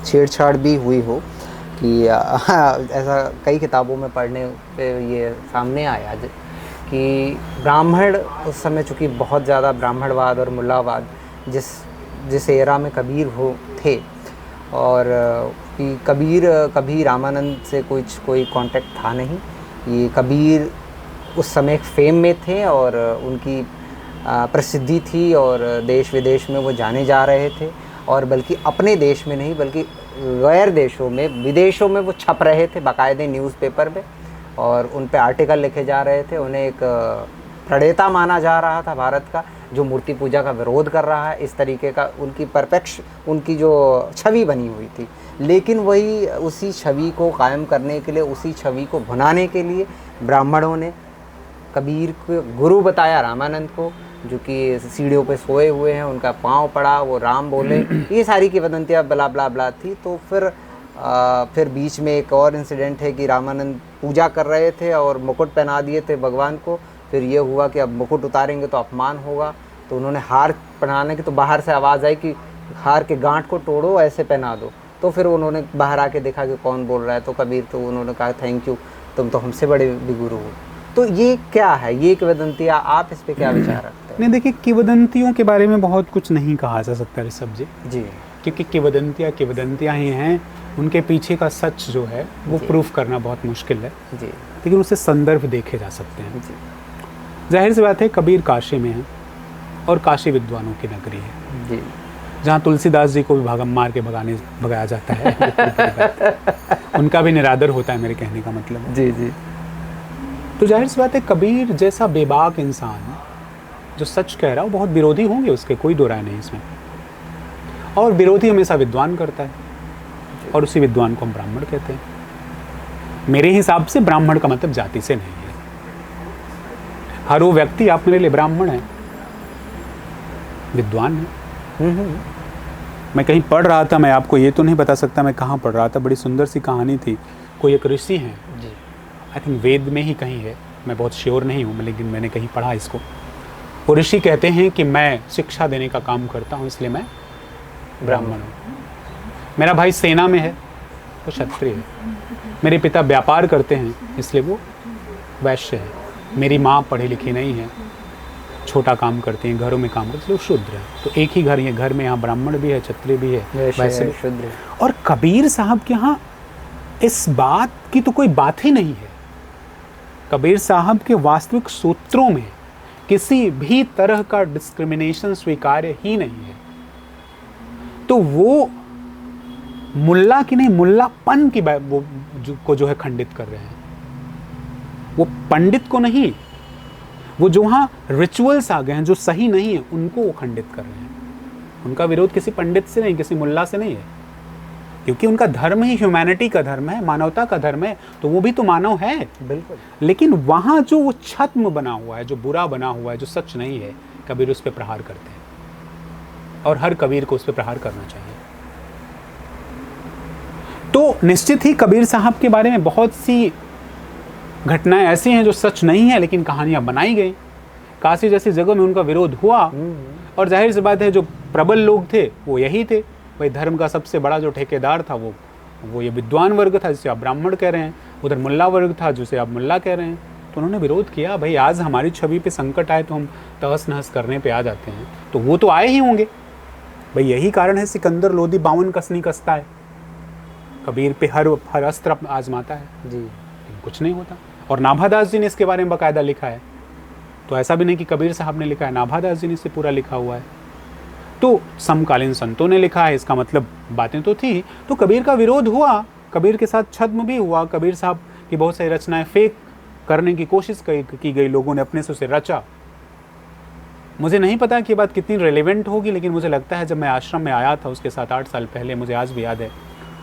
छेड़छाड़ भी हुई हो, कि ऐसा कई किताबों में पढ़ने पे ये सामने आया कि ब्राह्मण उस समय चूँकि बहुत ज़्यादा ब्राह्मणवाद और मुल्लावाद जिस एरा में कबीर हो थे, और कि कबीर कभी रामानंद से कोई कांटेक्ट था नहीं। ये कबीर उस समय एक फेम में थे और उनकी प्रसिद्धि थी और देश विदेश में वो जाने जा रहे थे, और बल्कि अपने देश में नहीं बल्कि गैर देशों में, विदेशों में वो छप रहे थे बाकायदे न्यूज़पेपर पे, और उन पे आर्टिकल लिखे जा रहे थे। उन्हें एक प्रणेता माना जा रहा था भारत का, जो मूर्ति पूजा का विरोध कर रहा है, इस तरीके का उनकी उनकी जो छवि बनी हुई थी। लेकिन वही उसी छवि को कायम करने के लिए, उसी छवि को भुनाने के लिए ब्राह्मणों ने कबीर को गुरु बताया, रामानंद को, जो कि सीढ़ियों पे सोए हुए हैं, उनका पाँव पड़ा, वो राम बोले, ये सारी की वदंतियाँ बला बला बला थी। तो फिर बीच में एक और इंसिडेंट है कि रामानंद पूजा कर रहे थे और मुकुट पहना दिए थे भगवान को। फिर ये हुआ कि अब मुकुट उतारेंगे तो अपमान होगा, तो उन्होंने हार पहनाने की, तो बाहर से आवाज़ आई कि हार के गांठ को तोड़ो, ऐसे पहना दो। तो फिर उन्होंने बाहर आके देखा कि कौन बोल रहा है, तो कबीर, तो उन्होंने कहा थैंक यू, तुम तो हमसे बड़े भी गुरु हो। तो ये क्या है, ये किंवदंतियाँ, आप इस पे क्या विचार रखते हैं? नहीं देखिए, किंवदंतियों के बारे में बहुत कुछ नहीं कहा जा सकता ऋषभ जी, क्योंकि किंवदंतियाँ ही हैं, उनके पीछे का सच जो है वो प्रूफ करना बहुत मुश्किल है जी, लेकिन उससे संदर्भ देखे जा सकते हैं जी। जाहिर सी बात है, कबीर काशी में है और काशी विद्वानों की नगरी है जी, जहाँ तुलसीदास जी को भी मार के भगाया जाता है उनका भी निरादर होता है, मेरे कहने का मतलब। जी जी। तो जाहिर सी बात है, कबीर जैसा बेबाक इंसान जो सच कह रहा है, वो बहुत विरोधी होंगे उसके, कोई दो राय नहीं इसमें। और विरोधी हमेशा विद्वान करता है और उसी विद्वान को हम ब्राह्मण कहते हैं। मेरे हिसाब से ब्राह्मण का मतलब जाति से नहीं है। हर वो व्यक्ति आप मेरे लिए ब्राह्मण है, विद्वान है। मैं कहीं पढ़ रहा था, मैं आपको ये तो नहीं बता सकता मैं कहाँ पढ़ रहा था, बड़ी सुंदर सी कहानी थी। कोई एक ऋषि हैं, आई थिंक वेद में ही कहीं है, मैं बहुत श्योर नहीं हूँ, लेकिन मैंने कहीं पढ़ा इसको। वो ऋषि कहते हैं कि मैं शिक्षा देने का काम करता हूँ, इसलिए मैं ब्राह्मण हूँ। मेरा भाई सेना में है, वो क्षत्रिय है। मेरे पिता व्यापार करते हैं, इसलिए वो वैश्य है। मेरी माँ पढ़ी लिखी नहीं है, छोटा काम करती हैं, घरों में काम करती है, इसलिए वो शूद्र है। तो एक ही घर, ये घर में यहाँ ब्राह्मण भी है, क्षत्रिय भी है, वैश्य भी शूद्र। और कबीर साहब के यहाँ इस बात की तो कोई बात ही नहीं है। कबीर साहब के वास्तविक सूत्रों में किसी भी तरह का डिस्क्रिमिनेशन स्वीकार्य ही नहीं है। तो वो मुल्ला की नहीं, मुल्लापन की वो जो है खंडित कर रहे हैं, वो पंडित को नहीं। वो जो वहाँ रिचुअल्स आ गए हैं जो सही नहीं है, उनको वो खंडित कर रहे हैं। उनका विरोध किसी पंडित से नहीं, किसी मुल्ला से नहीं है, क्योंकि उनका धर्म ही ह्यूमैनिटी का धर्म है, मानवता का धर्म है, तो वो भी तो मानव है। बिल्कुल। लेकिन वहाँ जो वो छद्म बना हुआ है, जो बुरा बना हुआ है, जो सच नहीं है, कबीर उस पर प्रहार करते हैं और हर कबीर को उस पर प्रहार करना चाहिए। तो निश्चित ही कबीर साहब के बारे में बहुत सी घटनाएं ऐसी हैं जो सच नहीं है, लेकिन कहानियां बनाई गई। काशी जैसी जगह में उनका विरोध हुआ और जाहिर सी बात है, जो प्रबल लोग थे वो यही थे। भाई धर्म का सबसे बड़ा जो ठेकेदार था वो ये विद्वान वर्ग था, जिसे आप ब्राह्मण कह रहे हैं। उधर मुल्ला वर्ग था, जिसे आप मुल्ला कह रहे हैं। तो उन्होंने विरोध किया। भाई आज हमारी छवि पे संकट आए तो हम तहस नहस करने पे आ जाते हैं, तो वो तो आए ही होंगे। भाई यही कारण है सिकंदर लोधी 52 कसनी कसता है, कबीर पे हर अस्त्र आजमाता है जी, कुछ नहीं होता। और नाभादास जी ने इसके बारे में बाकायदा लिखा है। तो ऐसा भी नहीं कि कबीर साहब ने लिखा है, नाभादास जी ने इसे पूरा लिखा हुआ है। तो समकालीन संतों ने लिखा है, इसका मतलब बातें तो थी। तो कबीर का विरोध हुआ, कबीर के साथ छद्म भी हुआ। कबीर साहब की बहुत सारी रचनाएं फेक करने की कोशिश की गई, लोगों ने अपने से उसे रचा। मुझे नहीं पता कि ये बात कितनी रेलेवेंट होगी, लेकिन मुझे लगता है जब मैं आश्रम में आया था उसके 7-8 साल पहले, मुझे आज भी याद है,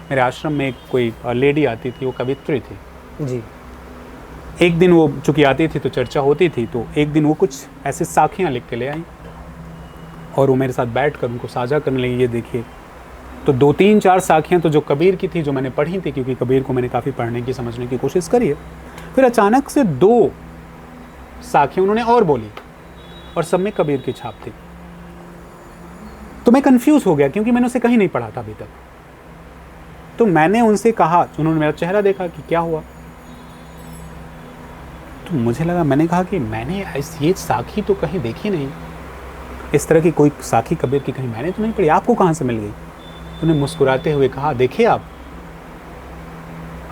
मेरे आश्रम में कोई लेडी आती थी, वो कवित्री थी जी। एक दिन वो चूँकि आती थी तो चर्चा होती थी, तो एक दिन वो कुछ ऐसे साखियाँ लिख के ले आई और वो मेरे साथ बैठकर उनको साझा करने लगी। ये देखिए, तो 2-3-4 साखियाँ तो जो कबीर की थी, जो मैंने पढ़ी थी, क्योंकि कबीर को मैंने काफ़ी पढ़ने की, समझने की कोशिश करी है। फिर अचानक से 2 साखियाँ उन्होंने और बोली और सब में कबीर की छाप थी। तो मैं कंफ्यूज हो गया, क्योंकि मैंने उसे कहीं नहीं पढ़ा था अभी तक। तो मैंने उनसे कहा, उन्होंने मेरा चेहरा देखा कि क्या हुआ। तो मुझे लगा, मैंने कहा कि मैंने ये साखी तो कहीं देखी नहीं, इस तरह की कोई साखी कबीर की कहीं मैंने तो नहीं पढ़ी, आपको कहाँ से मिल गई? उन्होंने मुस्कुराते हुए कहा, देखिए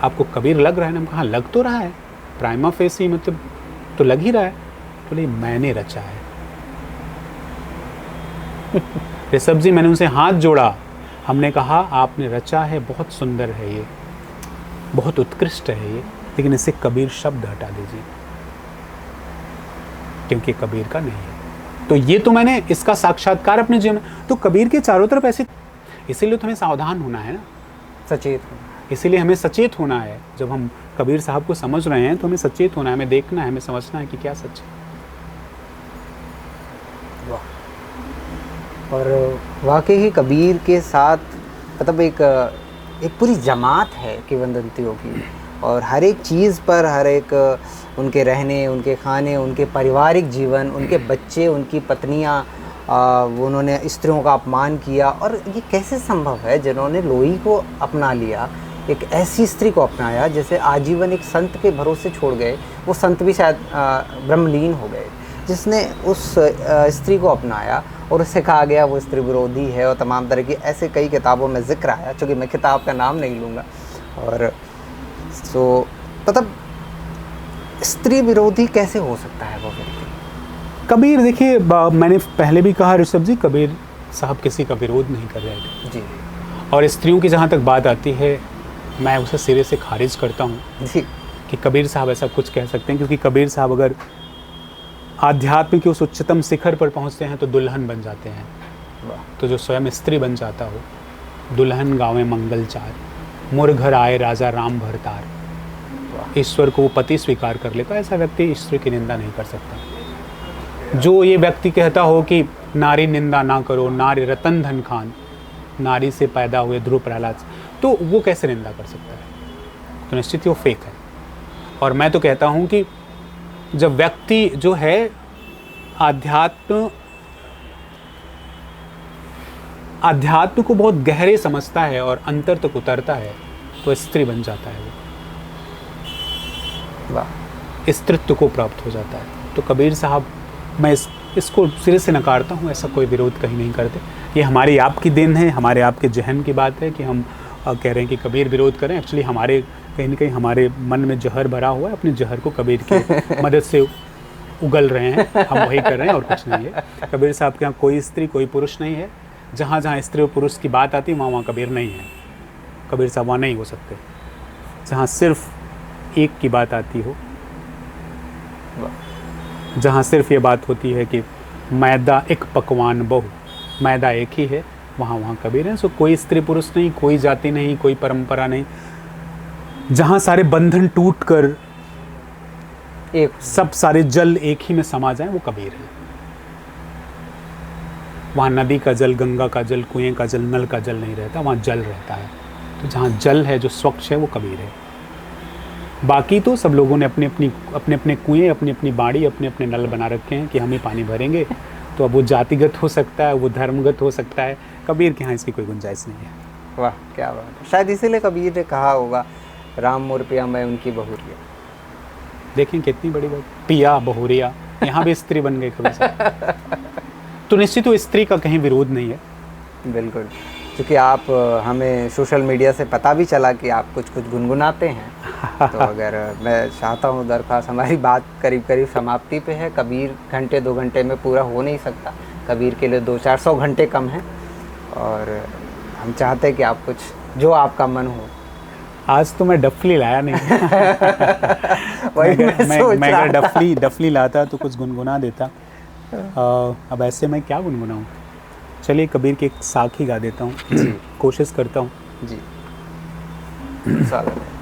आपको कबीर लग रहा है ना? कहा लग तो रहा है, प्राइमा फेसी मतलब तो लग ही रहा है। बोले मैंने रचा है। ऋषभ जी, मैंने उनसे हाथ जोड़ा, हमने कहा आपने रचा है, बहुत सुंदर है ये, बहुत उत्कृष्ट है ये, लेकिन इसे कबीर शब्द हटा दीजिए, क्योंकि कबीर का नहीं है। तो ये तो मैंने इसका साक्षात्कार अपने जीवन में। तो कबीर के चारों तरफ ऐसे, इसीलिए तो हमें सावधान होना है ना, सचेत होना। इसीलिए हमें सचेत होना है। जब हम कबीर साहब को समझ रहे हैं तो हमें सचेत होना है, हमें देखना है, हमें समझना है कि क्या सच है। वाह। और वाकई ही कबीर के साथ मतलब एक पूरी जमात है किंवदंतियों की, और हर एक चीज़ पर, हर एक उनके रहने, उनके खाने, उनके पारिवारिक जीवन, उनके बच्चे, उनकी पत्नियां, उन्होंने स्त्रियों का अपमान किया। और ये कैसे संभव है जिन्होंने लोई को अपना लिया, एक ऐसी स्त्री को अपनाया जैसे आजीवन एक संत के भरोसे छोड़ गए, वो संत भी शायद ब्रह्मलीन हो गए, जिसने उस स्त्री को अपनाया और उससे कहा गया वो स्त्री विरोधी है और तमाम तरह की ऐसे कई किताबों में जिक्र आया, चूँकि मैं किताब का नाम नहीं लूँगा। और सो मतलब स्त्री विरोधी कैसे हो सकता है वो व्यक्ति? कबीर, देखिए मैंने पहले भी कहा ऋषभ जी, कबीर साहब किसी का विरोध नहीं कर रहे थे जी। और स्त्रियों की जहाँ तक बात आती है, मैं उसे सिरे से खारिज करता हूँ जी कि कबीर साहब ऐसा कुछ कह सकते हैं, क्योंकि कबीर साहब अगर आध्यात्म के उस उच्चतम शिखर पर पहुँचते हैं तो दुल्हन बन जाते हैं। तो जो स्वयं स्त्री बन जाता हो, दुल्हन गावे मंगल चार, मोर घर आए राजा राम भरतार, ईश्वर को वो पति स्वीकार कर लेता, ऐसा व्यक्ति ईश्वर की निंदा नहीं कर सकता। जो ये व्यक्ति कहता हो कि नारी निंदा ना करो, नारी रतन धन खान, नारी से पैदा हुए ध्रुव प्रहलाद, तो वो कैसे निंदा कर सकता है? तो निश्चित ही वो फेक है। और मैं तो कहता हूँ कि जब व्यक्ति जो है अध्यात्म को बहुत गहरे समझता है और अंतर तक उतरता है, तो स्त्री बन जाता है, वो स्त्रीत्व को प्राप्त हो जाता है। तो कबीर साहब, मैं इसको सिरे से नकारता हूँ, ऐसा कोई विरोध कहीं नहीं करते। ये हमारी आपकी देन है, हमारे आपके जहन की बात है कि हम कह रहे हैं कि कबीर विरोध करें। एक्चुअली हमारे कहीं ना कहीं हमारे मन में जहर भरा हुआ है, अपने जहर को कबीर की मदद से उगल रहे हैं, हम वही कर रहे हैं और कुछ नहीं है। कबीर साहब के यहाँ कोई स्त्री कोई पुरुष नहीं है। जहाँ जहाँ स्त्री और पुरुष की बात आती है वहाँ कबीर नहीं है, कबीर साहब वहाँ नहीं हो सकते। जहाँ सिर्फ एक की बात आती हो, जहाँ सिर्फ ये बात होती है कि मैदा एक पकवान बहु, मैदा एक ही है, वहाँ कबीर है। सो कोई स्त्री पुरुष नहीं, कोई जाति नहीं, कोई परंपरा नहीं। जहाँ सारे बंधन टूट कर एक सब सारे जल एक ही में समा जाए, वो कबीर है। वहाँ नदी का जल, गंगा का जल, कुएं का जल, नल का जल नहीं रहता, वहाँ जल रहता है। तो जहाँ जल है जो स्वच्छ है वो कबीर है। बाकी तो सब लोगों ने अपने अपने कुएं, अपनी अपनी बाड़ी, अपने अपने नल बना रखे हैं कि हम ही पानी भरेंगे। तो अब वो जातिगत हो सकता है, वो धर्मगत हो सकता है, कबीर के यहाँ इसकी कोई गुंजाइश नहीं है। वाह क्या बात है। शायद इसीलिए कबीर ने कहा होगा, राम मोर पिया मैं उनकी बहुरिया। देखें कितनी बड़ी बात, पिया बहुरिया, यहाँ भी स्त्री बन गई कबीर साहब। तो निश्चित वो स्त्री का कहीं विरोध नहीं है। बिल्कुल, क्योंकि आप हमें सोशल मीडिया से पता भी चला कि आप कुछ गुनगुनाते हैं। तो अगर मैं चाहता हूँ, दरख्वास्त, हमारी बात करीब करीब समाप्ति पे है। कबीर घंटे 2 घंटे में पूरा हो नहीं सकता, कबीर के लिए 200-400 घंटे कम हैं। और हम चाहते हैं कि आप कुछ जो आपका मन हो। आज तो मैं डफली लाया नहीं। वही मैं अगर डफली लाता तो कुछ गुनगुना देता। अब ऐसे मैं क्या गुनगुनाऊँ? चलिए कबीर की एक साखी गा देता हूँ। कोशिश करता हूँ जी। स्वागत है।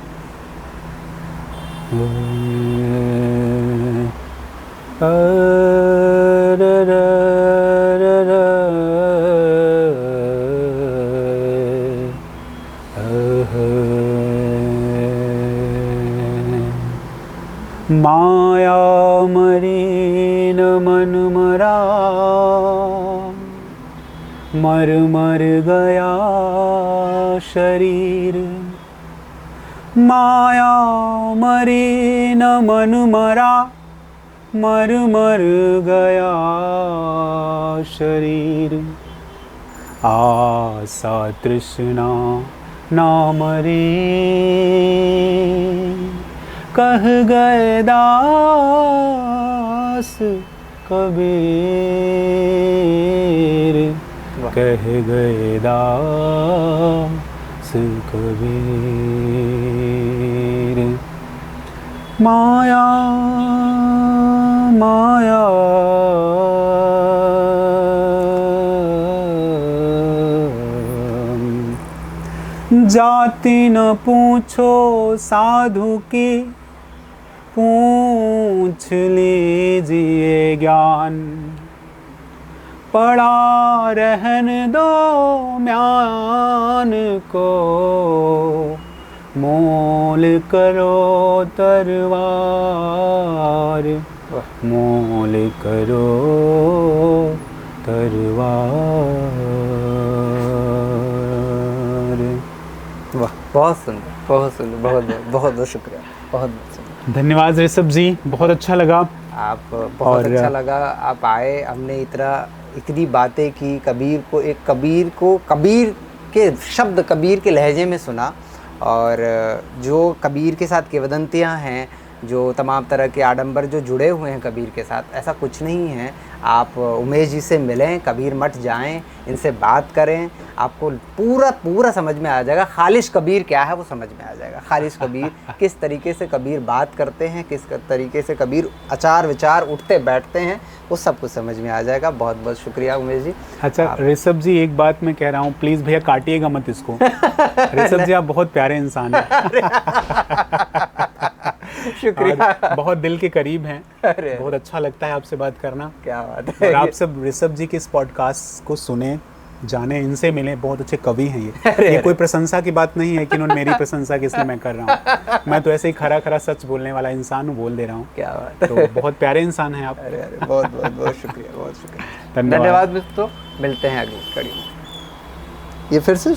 माया मरी न मन मरा, मर मर गया शरीर। माया मरी न मन मरा, मर मर गया शरीर। आशा तृष्णा ना मरी, कह गए दास कबीर, कह गए दास कबीर। माया माया जाति न पूछो साधु की, पूछ लीजिए ज्ञान। पड़ा रहन दो म्यान को, मोल करो तरवार, मोल करो तरवार। वाह बहुत सुंदर। बहुत सुंदर, बहुत बहुत बहुत बहुत शुक्रिया, बहुत बहुत सुंदर। धन्यवाद ऋषभ जी, बहुत अच्छा लगा। आप बहुत अच्छा लगा, आप आए, हमने इतनी बातें की, कबीर के शब्द कबीर के लहजे में सुना, और जो कबीर के साथ किंवदंतियाँ हैं, जो तमाम तरह के आडंबर जो जुड़े हुए हैं कबीर के साथ, ऐसा कुछ नहीं है। आप उमेश जी से मिलें, कबीर मठ जाएं, इनसे बात करें, आपको पूरा समझ में आ जाएगा। खालिश कबीर क्या है वो समझ में आ जाएगा। खालिश कबीर किस तरीके से कबीर बात करते हैं, किस तरीके से कबीर आचार विचार उठते बैठते हैं, वो सब कुछ समझ में आ जाएगा। बहुत बहुत शुक्रिया उमेश जी। अच्छा ऋषभ जी, एक बात मैं कह रहा हूँ, प्लीज़ भैया काटिएगा मत इसको। ऋषभ जी आप बहुत प्यारे इंसान हैं। शुक्रिया, बहुत दिल के करीब हैं। अरे बहुत अच्छा लगता है आपसे बात करना। क्या बात है। और आप सब ऋषभ जी के इस पॉडकास्ट को सुने, जाने, इनसे मिले। बहुत अच्छे कवि हैं ये कोई प्रशंसा की बात नहीं है कि इन्होंने मेरी प्रशंसा की, इसलिए मैं कर रहा हूँ। मैं तो ऐसे ही खरा सच बोलने वाला इंसान हूँ, बोल दे रहा हूँ। क्या बात है। तो बहुत प्यारे इंसान हैं आप। अरे बहुत बहुत बहुत शुक्रिया, बहुत शुक्रिया। धन्यवाद धन्यवाद दोस्तों, मिलते हैं अगली कड़ी में। ये फिर से